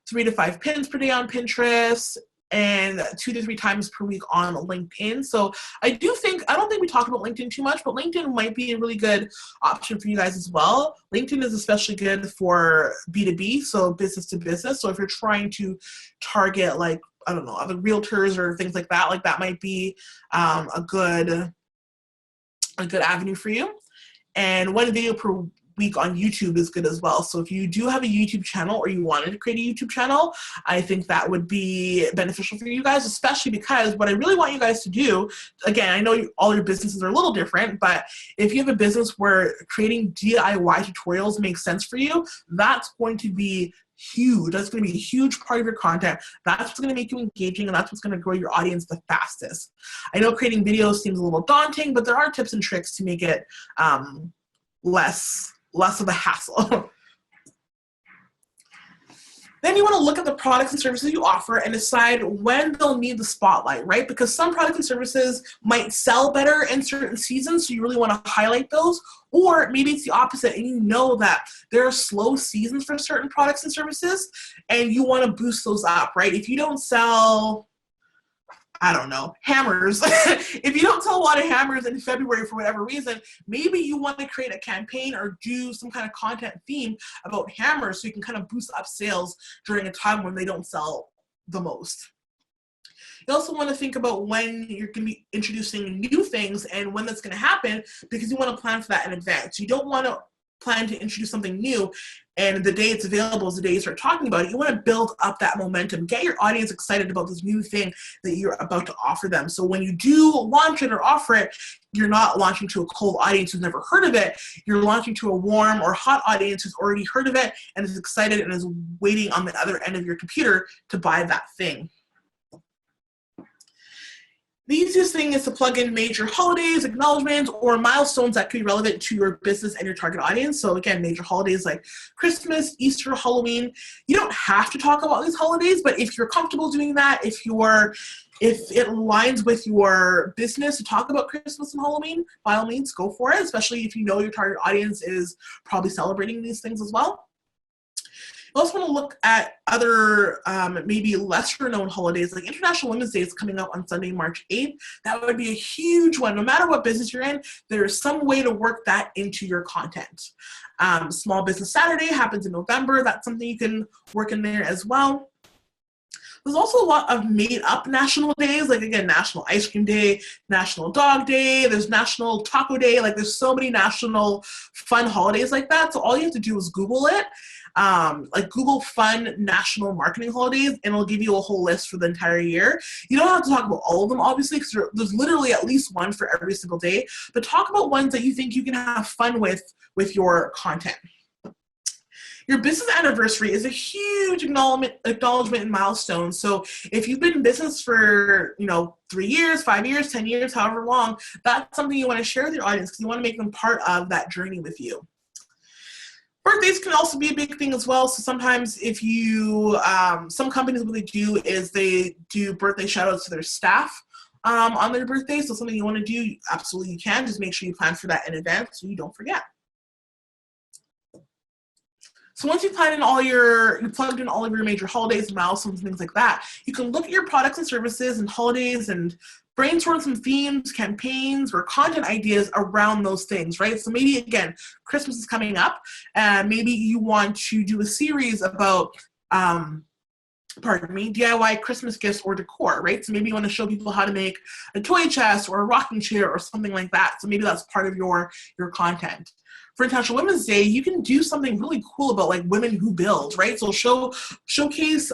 3 to 5 pins per day on Pinterest, and 2 to 3 times per week on LinkedIn. So I don't think we talk about LinkedIn too much, but LinkedIn might be a really good option for you guys as well. LinkedIn is especially good for B2B, so business to business. So if you're trying to target, like, I don't know, other realtors or things like that might be a good avenue for you. And 1 video per week on YouTube is good as well. So if you do have a YouTube channel, or you wanted to create a YouTube channel, I think that would be beneficial for you guys, especially because what I really want you guys to do, again, I know all your businesses are a little different, but if you have a business where creating DIY tutorials makes sense for you, that's going to be huge. That's going to be a huge part of your content. That's what's going to make you engaging, and that's what's going to grow your audience the fastest. I know creating videos seems a little daunting, but there are tips and tricks to make it less of a hassle. Then you want to look at the products and services you offer and decide when they'll need the spotlight, right? Because some products and services might sell better in certain seasons, so you really want to highlight those. Or maybe it's the opposite, and you know that there are slow seasons for certain products and services, and you want to boost those up, right? If you don't sell, I don't know, hammers. If you don't sell a lot of hammers in February for whatever reason, maybe you want to create a campaign or do some kind of content theme about hammers so you can kind of boost up sales during a time when they don't sell the most. You also want to think about when you're going to be introducing new things and when that's going to happen, because you want to plan for that in advance. You don't want to plan to introduce something new and the day it's available is the day you start talking about it. You want to build up that momentum, get your audience excited about this new thing that you're about to offer them. So when you do launch it or offer it, you're not launching to a cold audience who's never heard of it. You're launching to a warm or hot audience who's already heard of it and is excited and is waiting on the other end of your computer to buy that thing. The easiest thing is to plug in major holidays, acknowledgements, or milestones that could be relevant to your business and your target audience. So again, major holidays like Christmas, Easter, Halloween. You don't have to talk about these holidays, but if you're comfortable doing that, if it aligns with your business to talk about Christmas and Halloween, by all means, go for it, especially if you know your target audience is probably celebrating these things as well. You also want to look at other maybe lesser known holidays, like International Women's Day is coming up on Sunday, March 8th. That would be a huge one. No matter what business you're in, there's some way to work that into your content. Small Business Saturday happens in November. That's something you can work in there as well. There's also a lot of made up national days, like again, National Ice Cream Day, National Dog Day, there's National Taco Day, like there's so many national fun holidays like that. So all you have to do is Google it, like Google fun national marketing holidays, and it'll give you a whole list for the entire year. You don't have to talk about all of them, obviously, because there's literally at least one for every single day, but talk about ones that you think you can have fun with your content. Your business anniversary is a huge acknowledgement and milestone. So if you've been in business for 3 years, 5 years, 10 years, however long, that's something you want to share with your audience because you want to make them part of that journey with you. Birthdays can also be a big thing as well. So sometimes if you, some companies, what they do is they do birthday shout outs to their staff on their birthday. So something you want to do, absolutely you can. Just make sure you plan for that in advance so you don't forget. So once you plugged in all of your major holidays and milestones and things like that, you can look at your products and services and holidays and brainstorm some themes, campaigns, or content ideas around those things, right? So maybe, again, Christmas is coming up, and maybe you want to do a series about, DIY Christmas gifts or decor, right? So maybe you want to show people how to make a toy chest or a rocking chair or something like that. So maybe that's part of your content. For International Women's Day, you can do something really cool about like women who build, right? So showcase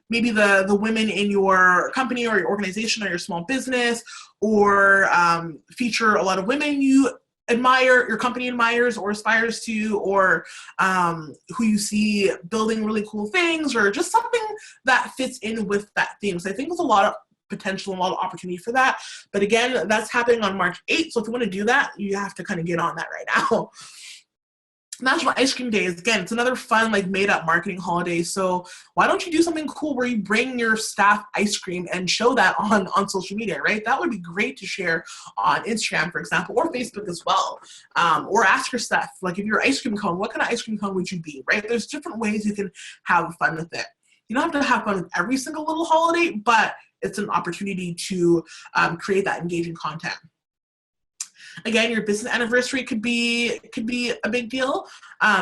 maybe the women in your company or your organization or your small business, or feature a lot of women you admire, your company admires or aspires to, or who you see building really cool things, or just something that fits in with that theme. So I think there's a lot of potential and a lot of opportunity for that. But again, that's happening on March 8th. So if you want to do that, you have to kind of get on that right now. National Ice Cream Day is, again, it's another fun, like, made-up marketing holiday. So why don't you do something cool where you bring your staff ice cream and show that on social media, right? That would be great to share on Instagram, for example, or Facebook as well. Or ask your staff, like, if you're an ice cream cone, what kind of ice cream cone would you be, right? There's different ways you can have fun with it. You don't have to have fun with every single little holiday, but it's an opportunity to create that engaging content. Again, your business anniversary could be a big deal.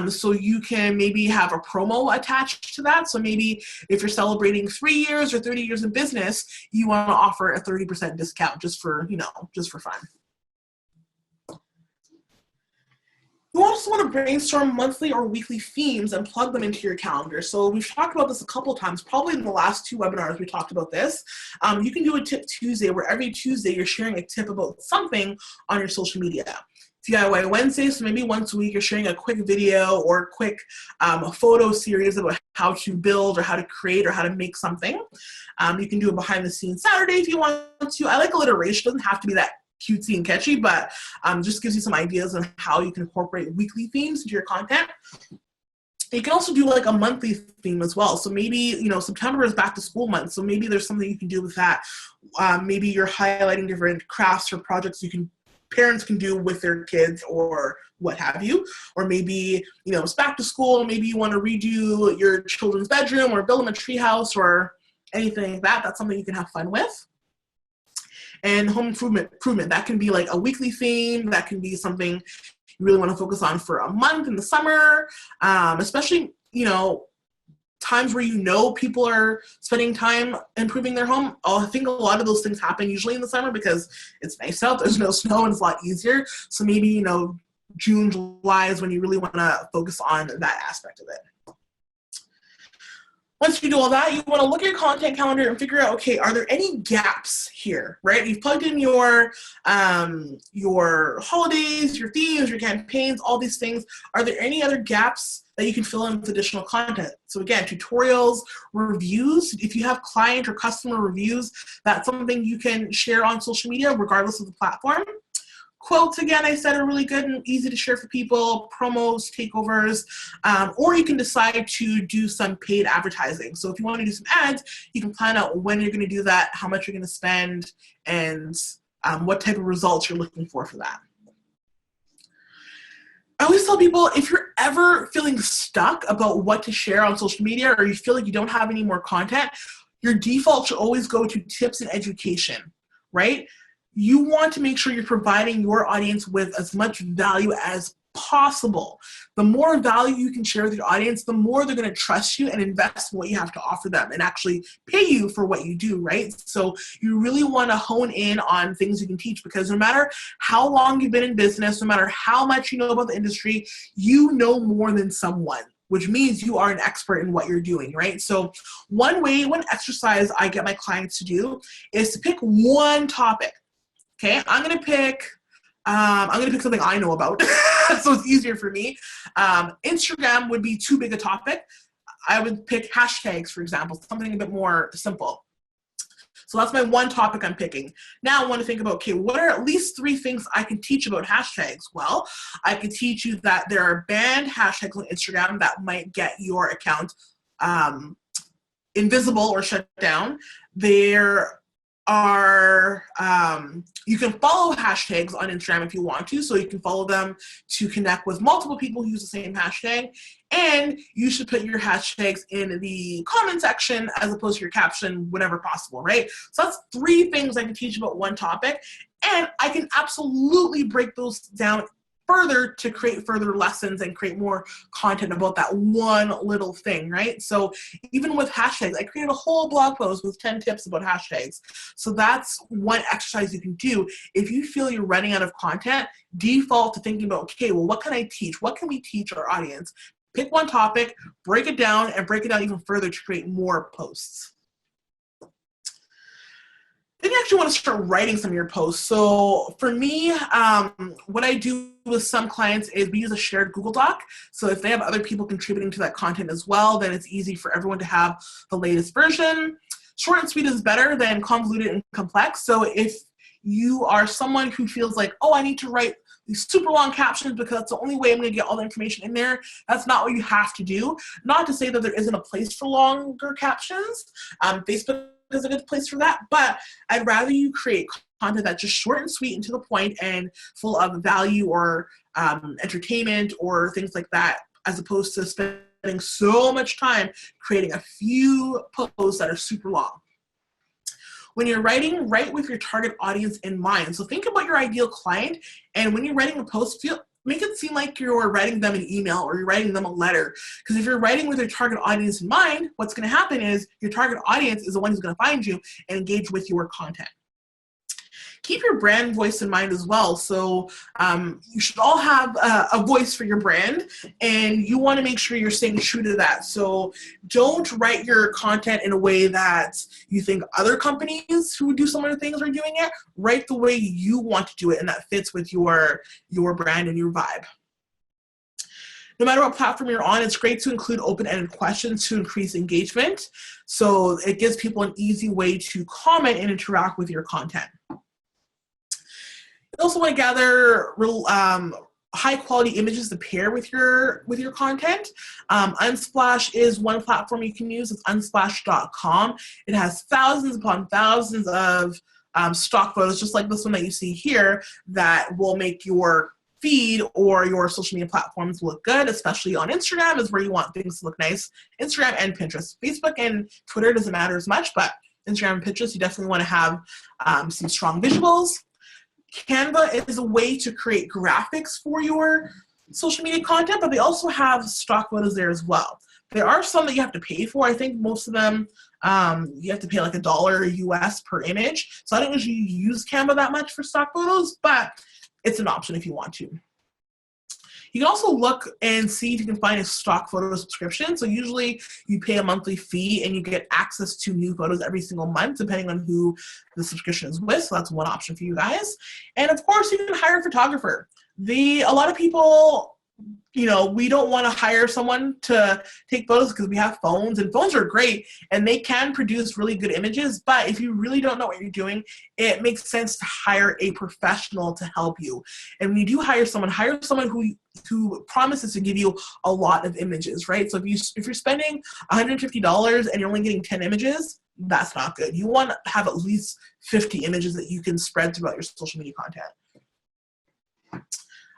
So you can maybe have a promo attached to that. So maybe if you're celebrating 3 years or 30 years in business, you want to offer a 30% discount just for fun. You also want to brainstorm monthly or weekly themes and plug them into your calendar. So we've talked about this a couple of times, probably in the last 2 webinars we talked about this. You can do a Tip Tuesday where every Tuesday you're sharing a tip about something on your social media. DIY Wednesday, so maybe once a week you're sharing a quick video or a quick photo series about how to build or how to create or how to make something. You can do a behind the scenes Saturday if you want to. I like alliteration, it doesn't have to be that cutesy and catchy, but just gives you some ideas on how you can incorporate weekly themes into your content. You can also do like a monthly theme as well. So maybe, September is back to school month. So maybe there's something you can do with that. Maybe you're highlighting different crafts or projects parents can do with their kids or what have you. Or maybe, it's back to school. Maybe you want to redo your children's bedroom or build them a tree house or anything like that. That's something you can have fun with. And home improvement, that can be like a weekly theme. That can be something you really want to focus on for a month in the summer, especially, times where people are spending time improving their home. I think a lot of those things happen usually in the summer because it's nice out, there's no snow, and it's a lot easier. So maybe, June, July is when you really want to focus on that aspect of it. Once you do all that, you want to look at your content calendar and figure out, okay, are there any gaps here, right? You've plugged in your holidays, your themes, your campaigns, all these things. Are there any other gaps that you can fill in with additional content? So again, tutorials, reviews. If you have client or customer reviews, that's something you can share on social media regardless of the platform. Quotes, again, I said, are really good and easy to share for people, promos, takeovers, or you can decide to do some paid advertising. So if you want to do some ads, you can plan out when you're going to do that, how much you're going to spend, and what type of results you're looking for that. I always tell people, if you're ever feeling stuck about what to share on social media, or you feel like you don't have any more content, your default should always go to tips and education, right? You want to make sure you're providing your audience with as much value as possible. The more value you can share with your audience, the more they're going to trust you and invest in what you have to offer them and actually pay you for what you do, right? So you really want to hone in on things you can teach, because no matter how long you've been in business, no matter how much you know about the industry, you know more than someone, which means you are an expert in what you're doing, right? So one exercise I get my clients to do is to pick one topic. Okay, I'm gonna pick something I know about, so it's easier for me. Instagram would be too big a topic. I would pick hashtags, for example, something a bit more simple. So that's my one topic I'm picking. Now I want to think about, okay, what are at least 3 things I can teach about hashtags? Well, I can teach you that there are banned hashtags on Instagram that might get your account invisible or shut down. There are, you can follow hashtags on Instagram if you want to, so you can follow them to connect with multiple people who use the same hashtag, and you should put your hashtags in the comment section as opposed to your caption whenever possible, right? So that's 3 things I can teach about one topic, and I can absolutely break those down further to create further lessons and create more content about that one little thing, right? So even with hashtags, I created a whole blog post with 10 tips about hashtags. So that's one exercise you can do. If you feel you're running out of content, default to thinking about, okay, well, what can I teach? What can we teach our audience? Pick one topic, break it down, and break it down even further to create more posts. Then you actually want to start writing some of your posts. So for me, what I do with some clients is we use a shared Google Doc. So if they have other people contributing to that content as well, then it's easy for everyone to have the latest version. Short and sweet is better than convoluted and complex. So if you are someone who feels like, oh, I need to write these super long captions because that's the only way I'm going to get all the information in there, that's not what you have to do. Not to say that there isn't a place for longer captions. Facebook is a good place for that, but I'd rather you create content that's just short and sweet and to the point and full of value or entertainment or things like that, as opposed to spending so much time creating a few posts that are super long. When you're writing, write with your target audience in mind. So think about your ideal client, and when you're writing a post, make it seem like you're writing them an email or you're writing them a letter. Because if you're writing with your target audience in mind, what's going to happen is your target audience is the one who's going to find you and engage with your content. Keep your brand voice in mind as well. So you should all have a voice for your brand, and you want to make sure you're staying true to that. So don't write your content in a way that you think other companies who do similar things are doing it. Write the way you want to do it, and that fits with your brand and your vibe. No matter what platform you're on, it's great to include open-ended questions to increase engagement. So it gives people an easy way to comment and interact with your content. You also want to gather high quality images to pair with your content. Unsplash is one platform you can use. It's unsplash.com. It has thousands upon thousands of stock photos, just like this one that you see here, that will make your feed or your social media platforms look good, especially on Instagram is where you want things to look nice. Instagram and Pinterest. Facebook and Twitter doesn't matter as much, but Instagram and Pinterest, you definitely want to have some strong visuals. Canva is a way to create graphics for your social media content, but they also have stock photos there as well. There are some that you have to pay for. I think most of them, you have to pay like $1 US per image. So I don't usually use Canva that much for stock photos, but it's an option if you want to. You can also look and see if you can find a stock photo subscription. So usually you pay a monthly fee and you get access to new photos every single month, depending on who the subscription is with. So that's one option for you guys. And of course, you can hire a photographer. A lot of people, we don't want to hire someone to take photos because we have phones, and phones are great and they can produce really good images. But if you really don't know what you're doing, it makes sense to hire a professional to help you. And when you do hire someone who promises to give you a lot of images, right? So if you're spending $150 and you're only getting 10 images, that's not good. You want to have at least 50 images that you can spread throughout your social media content.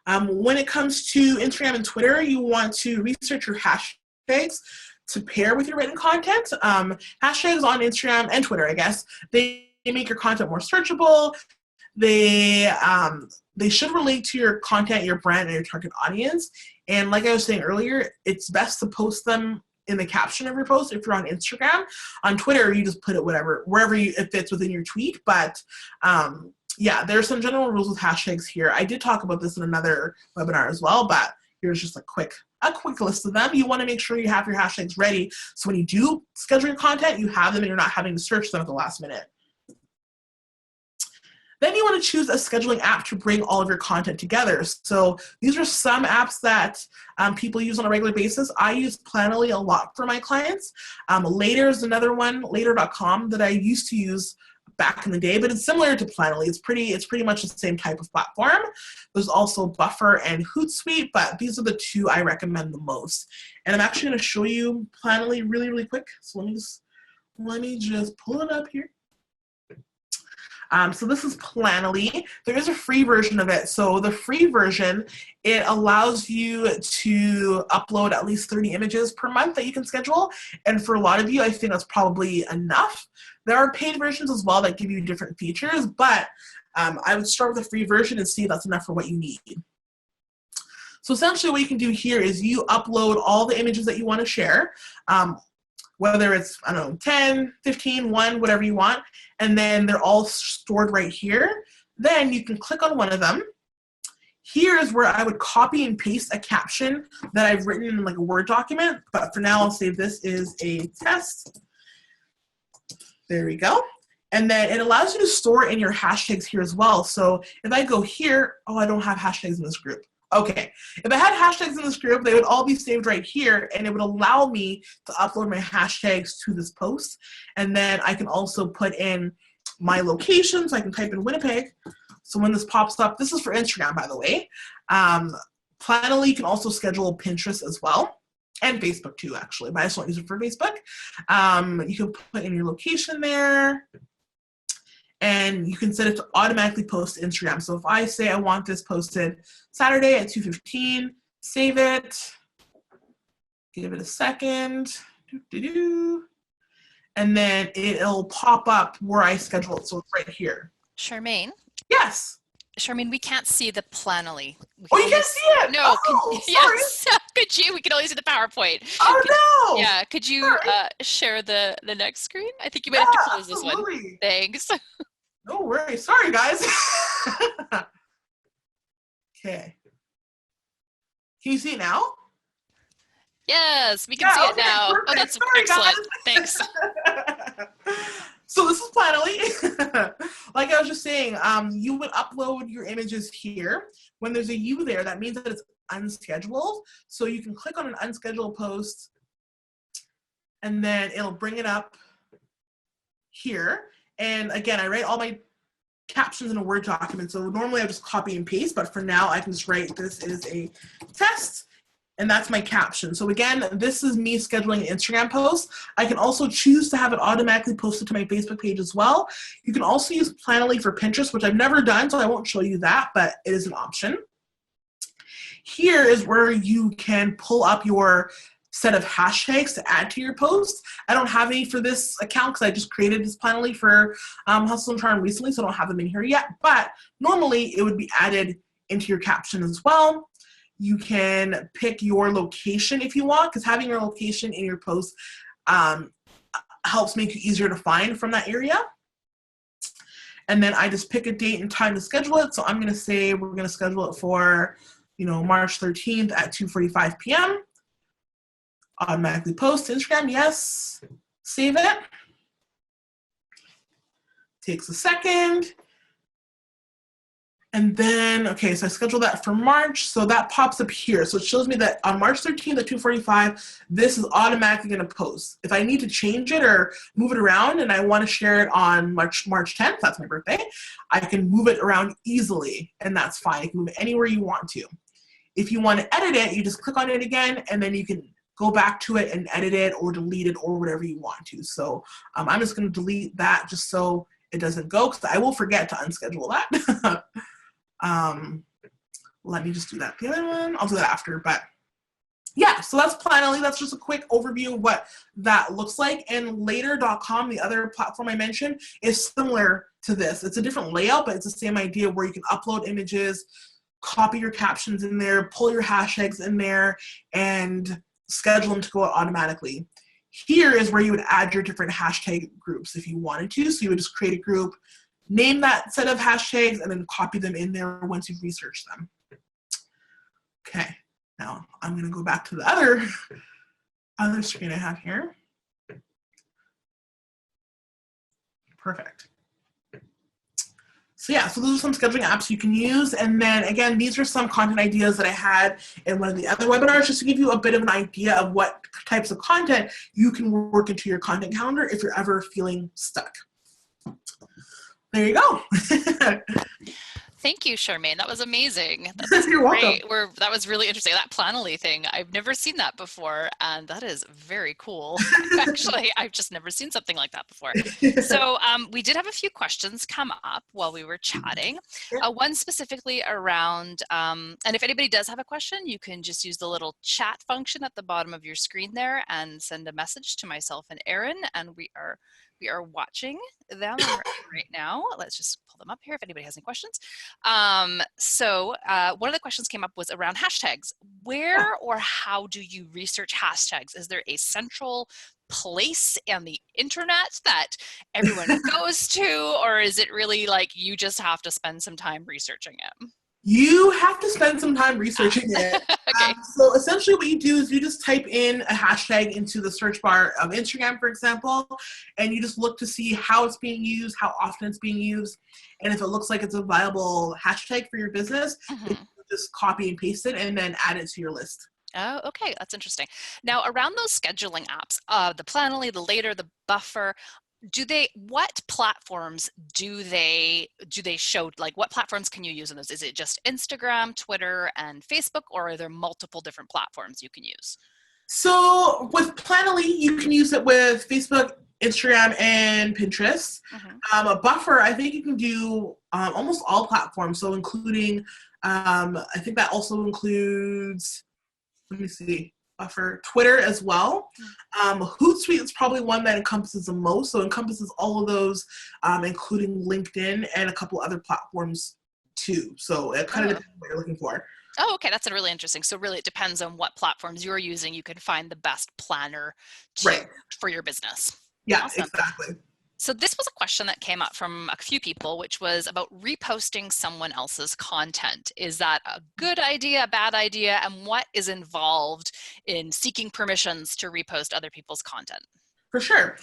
When it comes to Instagram and Twitter, you want to research your hashtags to pair with your written content. Hashtags on Instagram and Twitter, I guess, they make your content more searchable. They should relate to your content, your brand, and your target audience. And like I was saying earlier, it's best to post them in the caption of your post if you're on Instagram. On Twitter, you just put it wherever it fits within your tweet. But yeah, there's some general rules with hashtags here. I did talk about this in another webinar as well, but here's just a quick list of them. You want to make sure you have your hashtags ready, so when you do schedule your content, you have them and you're not having to search them at the last minute. Then you want to choose a scheduling app to bring all of your content together. So these are some apps that people use on a regular basis. I use Planoly a lot for my clients. Later is another one, later.com, that I used to use back in the day, but it's similar to Planoly. It's pretty much the same type of platform. There's also Buffer and Hootsuite, but these are the two I recommend the most. And I'm actually going to show you Planoly really, really quick. So let me just pull it up here. So this is Planoly. There is a free version of it. So the free version, it allows you to upload at least 30 images per month that you can schedule. And for a lot of you, I think that's probably enough. There are paid versions as well that give you different features, but I would start with the free version and see if that's enough for what you need. So essentially what you can do here is you upload all the images that you want to share, whether it's, 10, 15, 1, whatever you want, and then they're all stored right here. Then you can click on one of them. Here is where I would copy and paste a caption that I've written in like a Word document, but for now I'll say this is a test. There we go. And then it allows you to store in your hashtags here as well. So if I go here, I don't have hashtags in this group. Okay, if I had hashtags in this group, they would all be saved right here, and it would allow me to upload my hashtags to this post. And then I can also put in my location, so I can type in Winnipeg. So when this pops up, this is for Instagram, by the way. Planoly can also schedule Pinterest as well, and Facebook too, actually, but I just don't use it for Facebook. You can put in your location there, and you can set it to automatically post to Instagram. So if I say I want this posted Saturday at 2:15, save it, give it a second, and then it'll pop up where I schedule it. So it's right here. Charmaine? Yes. Charmaine, we can't see the Planoly. You can't see it? No. Sorry. Yes. Could you? We can only see the PowerPoint. No. Yeah. Could you share the next screen? I think you might have to close this one. Thanks. No worries. Sorry, guys. Okay. Can you see it now? Yes, we can see it now. Perfect. Oh, that's Sorry, excellent. Guys. Thanks. So this is Planoly. Like I was just saying, you would upload your images here. When there's a U there, that means that it's unscheduled. So you can click on an unscheduled post, and then it'll bring it up here. And again, I write all my captions in a Word document. So normally I just copy and paste, but for now I can just write, this is a test, and that's my caption. So again, this is me scheduling an Instagram post. I can also choose to have it automatically posted to my Facebook page as well. You can also use Planoly for Pinterest, which I've never done, so I won't show you that, but it is an option. Here is where you can pull up your set of hashtags to add to your post. I don't have any for this account because I just created this Planoly for Hustle and Charm recently, so I don't have them in here yet, but normally it would be added into your caption as well. You can pick your location if you want, because having your location in your post helps make it easier to find from that area. And then I just pick a date and time to schedule it. So I'm going to say we're going to schedule it for, March 13th at 2:45 p.m. Automatically post to Instagram. Yes. Save it. Takes a second. And then, okay, so I scheduled that for March. So that pops up here. So it shows me that on March 13th at 2:45, this is automatically going to post. If I need to change it or move it around and I want to share it on March 10th, that's my birthday, I can move it around easily, and that's fine. You can move it anywhere you want to. If you want to edit it, you just click on it again, and then you can go back to it and edit it or delete it or whatever you want to. So I'm just going to delete that just so it doesn't go, because I will forget to unschedule that. Let me just do that. The other one, I'll do that after, but yeah, so that's Planoly. That's just a quick overview of what that looks like. And later.com, the other platform I mentioned, is similar to this. It's a different layout, but it's the same idea where you can upload images, copy your captions in there, pull your hashtags in there, and schedule them to go out automatically. Here is where you would add your different hashtag groups if you wanted to. So you would just create a group, name that set of hashtags, and then copy them in there once you've researched them. Okay, now I'm going to go back to the other screen I have here. Perfect. So yeah, so those are some scheduling apps you can use. And then again, these are some content ideas that I had in one of the other webinars, just to give you a bit of an idea of what types of content you can work into your content calendar if you're ever feeling stuck. There you go. Thank you, Charmaine. That was amazing. That's You're great. welcome. That was really interesting. That Planoly thing, I've never seen that before, and that is very cool. Actually, I've just never seen something like that before. So we did have a few questions come up while we were chatting. One specifically around, and if anybody does have a question, you can just use the little chat function at the bottom of your screen there and send a message to myself and Erin, and we are watching them right now. Let's just pull them up here if anybody has any questions. So one of the questions came up was around hashtags. Where or how do you research hashtags? Is there a central place on the internet that everyone goes to, or is it really like you just have to spend some time researching it? You have to spend some time researching it. Okay. So essentially what you do is you just type in a hashtag into the search bar of Instagram, for example, and you just look to see how it's being used, how often it's being used, and if it looks like it's a viable hashtag for your business, you just copy and paste it and then add it to your list. Oh, okay, that's interesting. Now, around those scheduling apps, the Planoly, the Later, the Buffer, what platforms do they show, like what platforms can you use in those? Is it just Instagram, Twitter, and Facebook, or are there multiple different platforms you can use? So with Planoly, you can use it with Facebook, Instagram, and Pinterest. A Buffer, I think you can do almost all platforms, so including, I think that also includes, let me see, Buffer, Twitter as well. Hootsuite is probably one that encompasses the most, so it encompasses all of those, including LinkedIn and a couple other platforms too. So it kind of depends what you're looking for. Oh, okay, that's really interesting. So really it depends on what platforms you're using. You can find the best planner for your business. Yeah, awesome. Exactly. So this was a question that came up from a few people, which was about reposting someone else's content. Is that a good idea, a bad idea, and what is involved in seeking permissions to repost other people's content? For sure.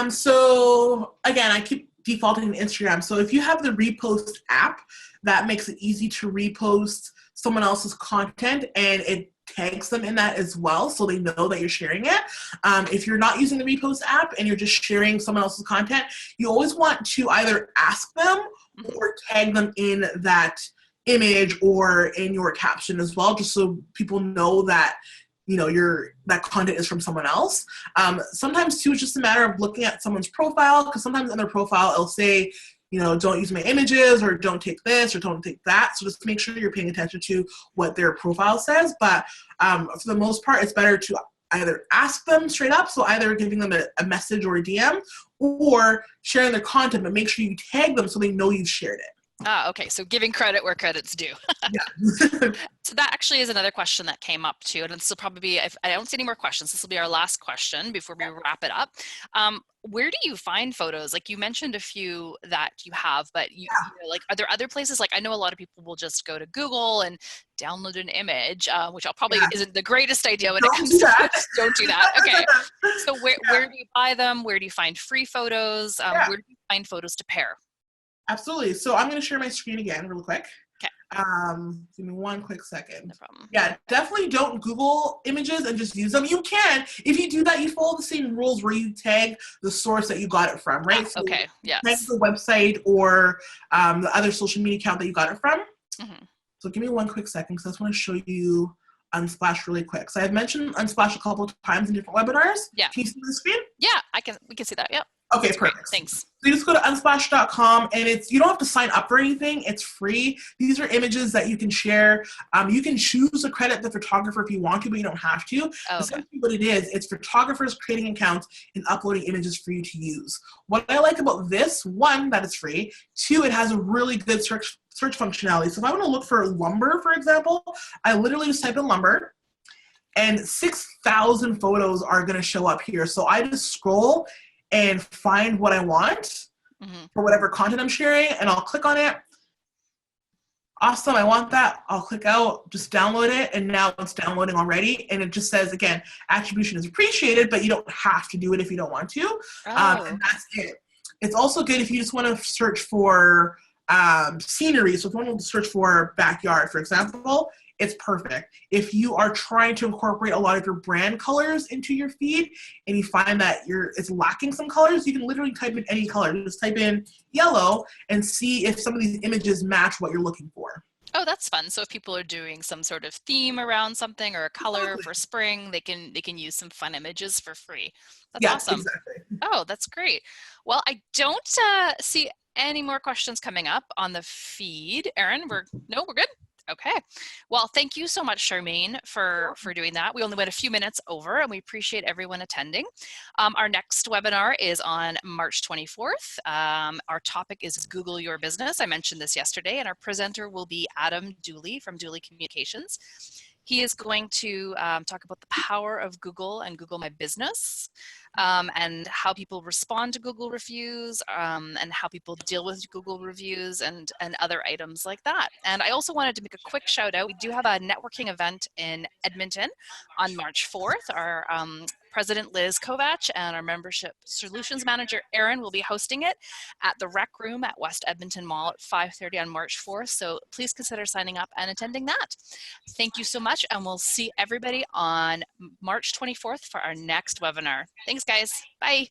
So again, I keep defaulting to Instagram. So if you have the repost app, that makes it easy to repost someone else's content, and it tags them in that as well, so they know that you're sharing it. If you're not using the repost app and you're just sharing someone else's content, you always want to either ask them or tag them in that image or in your caption as well, just so people know that that content is from someone else. Sometimes too, it's just a matter of looking at someone's profile, because sometimes in their profile it'll say, don't use my images, or don't take this, or don't take that. So just make sure you're paying attention to what their profile says. But for the most part, it's better to either ask them straight up, so either giving them a message or a DM, or sharing their content, but make sure you tag them so they know you've shared it. Ah, okay. So giving credit where credit's due. Yeah. So that actually is another question that came up too. And this will probably be, if I don't see any more questions, this will be our last question before we wrap it up. Where do you find photos? Like you mentioned a few that you have, but you know, like, are there other places? Like I know a lot of people will just go to Google and download an image, which I'll probably Yeah. isn't the greatest idea when it Don't comes do to that. photos. Don't do that. Okay. So Yeah. where do you buy them? Where do you find free photos? Yeah. Where do you find photos to pair? Absolutely. So I'm going to share my screen again real quick. Okay. Give me one quick second. No problem. Yeah, definitely don't Google images and just use them. You can. If you do that, you follow the same rules where you tag the source that you got it from, right? So Okay. Yes. tag the website or the other social media account that you got it from. Mm-hmm. So give me one quick second because I just want to show you Unsplash really quick. So I've mentioned Unsplash a couple of times in different webinars. Yeah. Can you see the screen? Yeah, we can see that. Yep. Okay, That's great. perfect. Thanks. So you just go to unsplash.com and you don't have to sign up for anything. It's free. These are images that you can share. You can choose to credit the photographer if you want to, but you don't have to. Oh, okay. Essentially what it is, it's photographers creating accounts and uploading images for you to use. What I like about this, one, that it's free. Two, it has a really good search functionality. So if I want to look for lumber, for example, I literally just type in lumber and 6,000 photos are going to show up here. So I just scroll and find what I want for whatever content I'm sharing, and I'll click on it. Awesome, I want that. I'll click out, just download it, and now it's downloading already. And it just says, again, attribution is appreciated, but you don't have to do it if you don't want to. And that's it. It's also good if you just want to search for scenery. So if you want to search for backyard, for example, it's perfect. If you are trying to incorporate a lot of your brand colors into your feed and you find that it's lacking some colors, you can literally type in any color. Just type in yellow and see if some of these images match what you're looking for. Oh, that's fun. So if people are doing some sort of theme around something or a color Exactly. for spring, they can use some fun images for free. That's Yeah, awesome. exactly. Oh, that's great. Well, I don't see any more questions coming up on the feed. Erin, we're good? Okay. Well, thank you so much, Charmaine, for doing that. We only went a few minutes over and we appreciate everyone attending. Our next webinar is on March 24th. Our topic is Google Your Business. I mentioned this yesterday, and our presenter will be Adam Dooley from Dooley Communications. He is going to talk about the power of Google and Google My Business, and how people respond to Google reviews, and how people deal with Google reviews and other items like that. And I also wanted to make a quick shout out. We do have a networking event in Edmonton on March 4th. Our President Liz Kovach and our Membership Solutions Manager Erin will be hosting it at the Rec Room at West Edmonton Mall at 5:30 on March 4th. So please consider signing up and attending that. Thank you so much, and we'll see everybody on March 24th for our next webinar. Thanks, guys. Bye.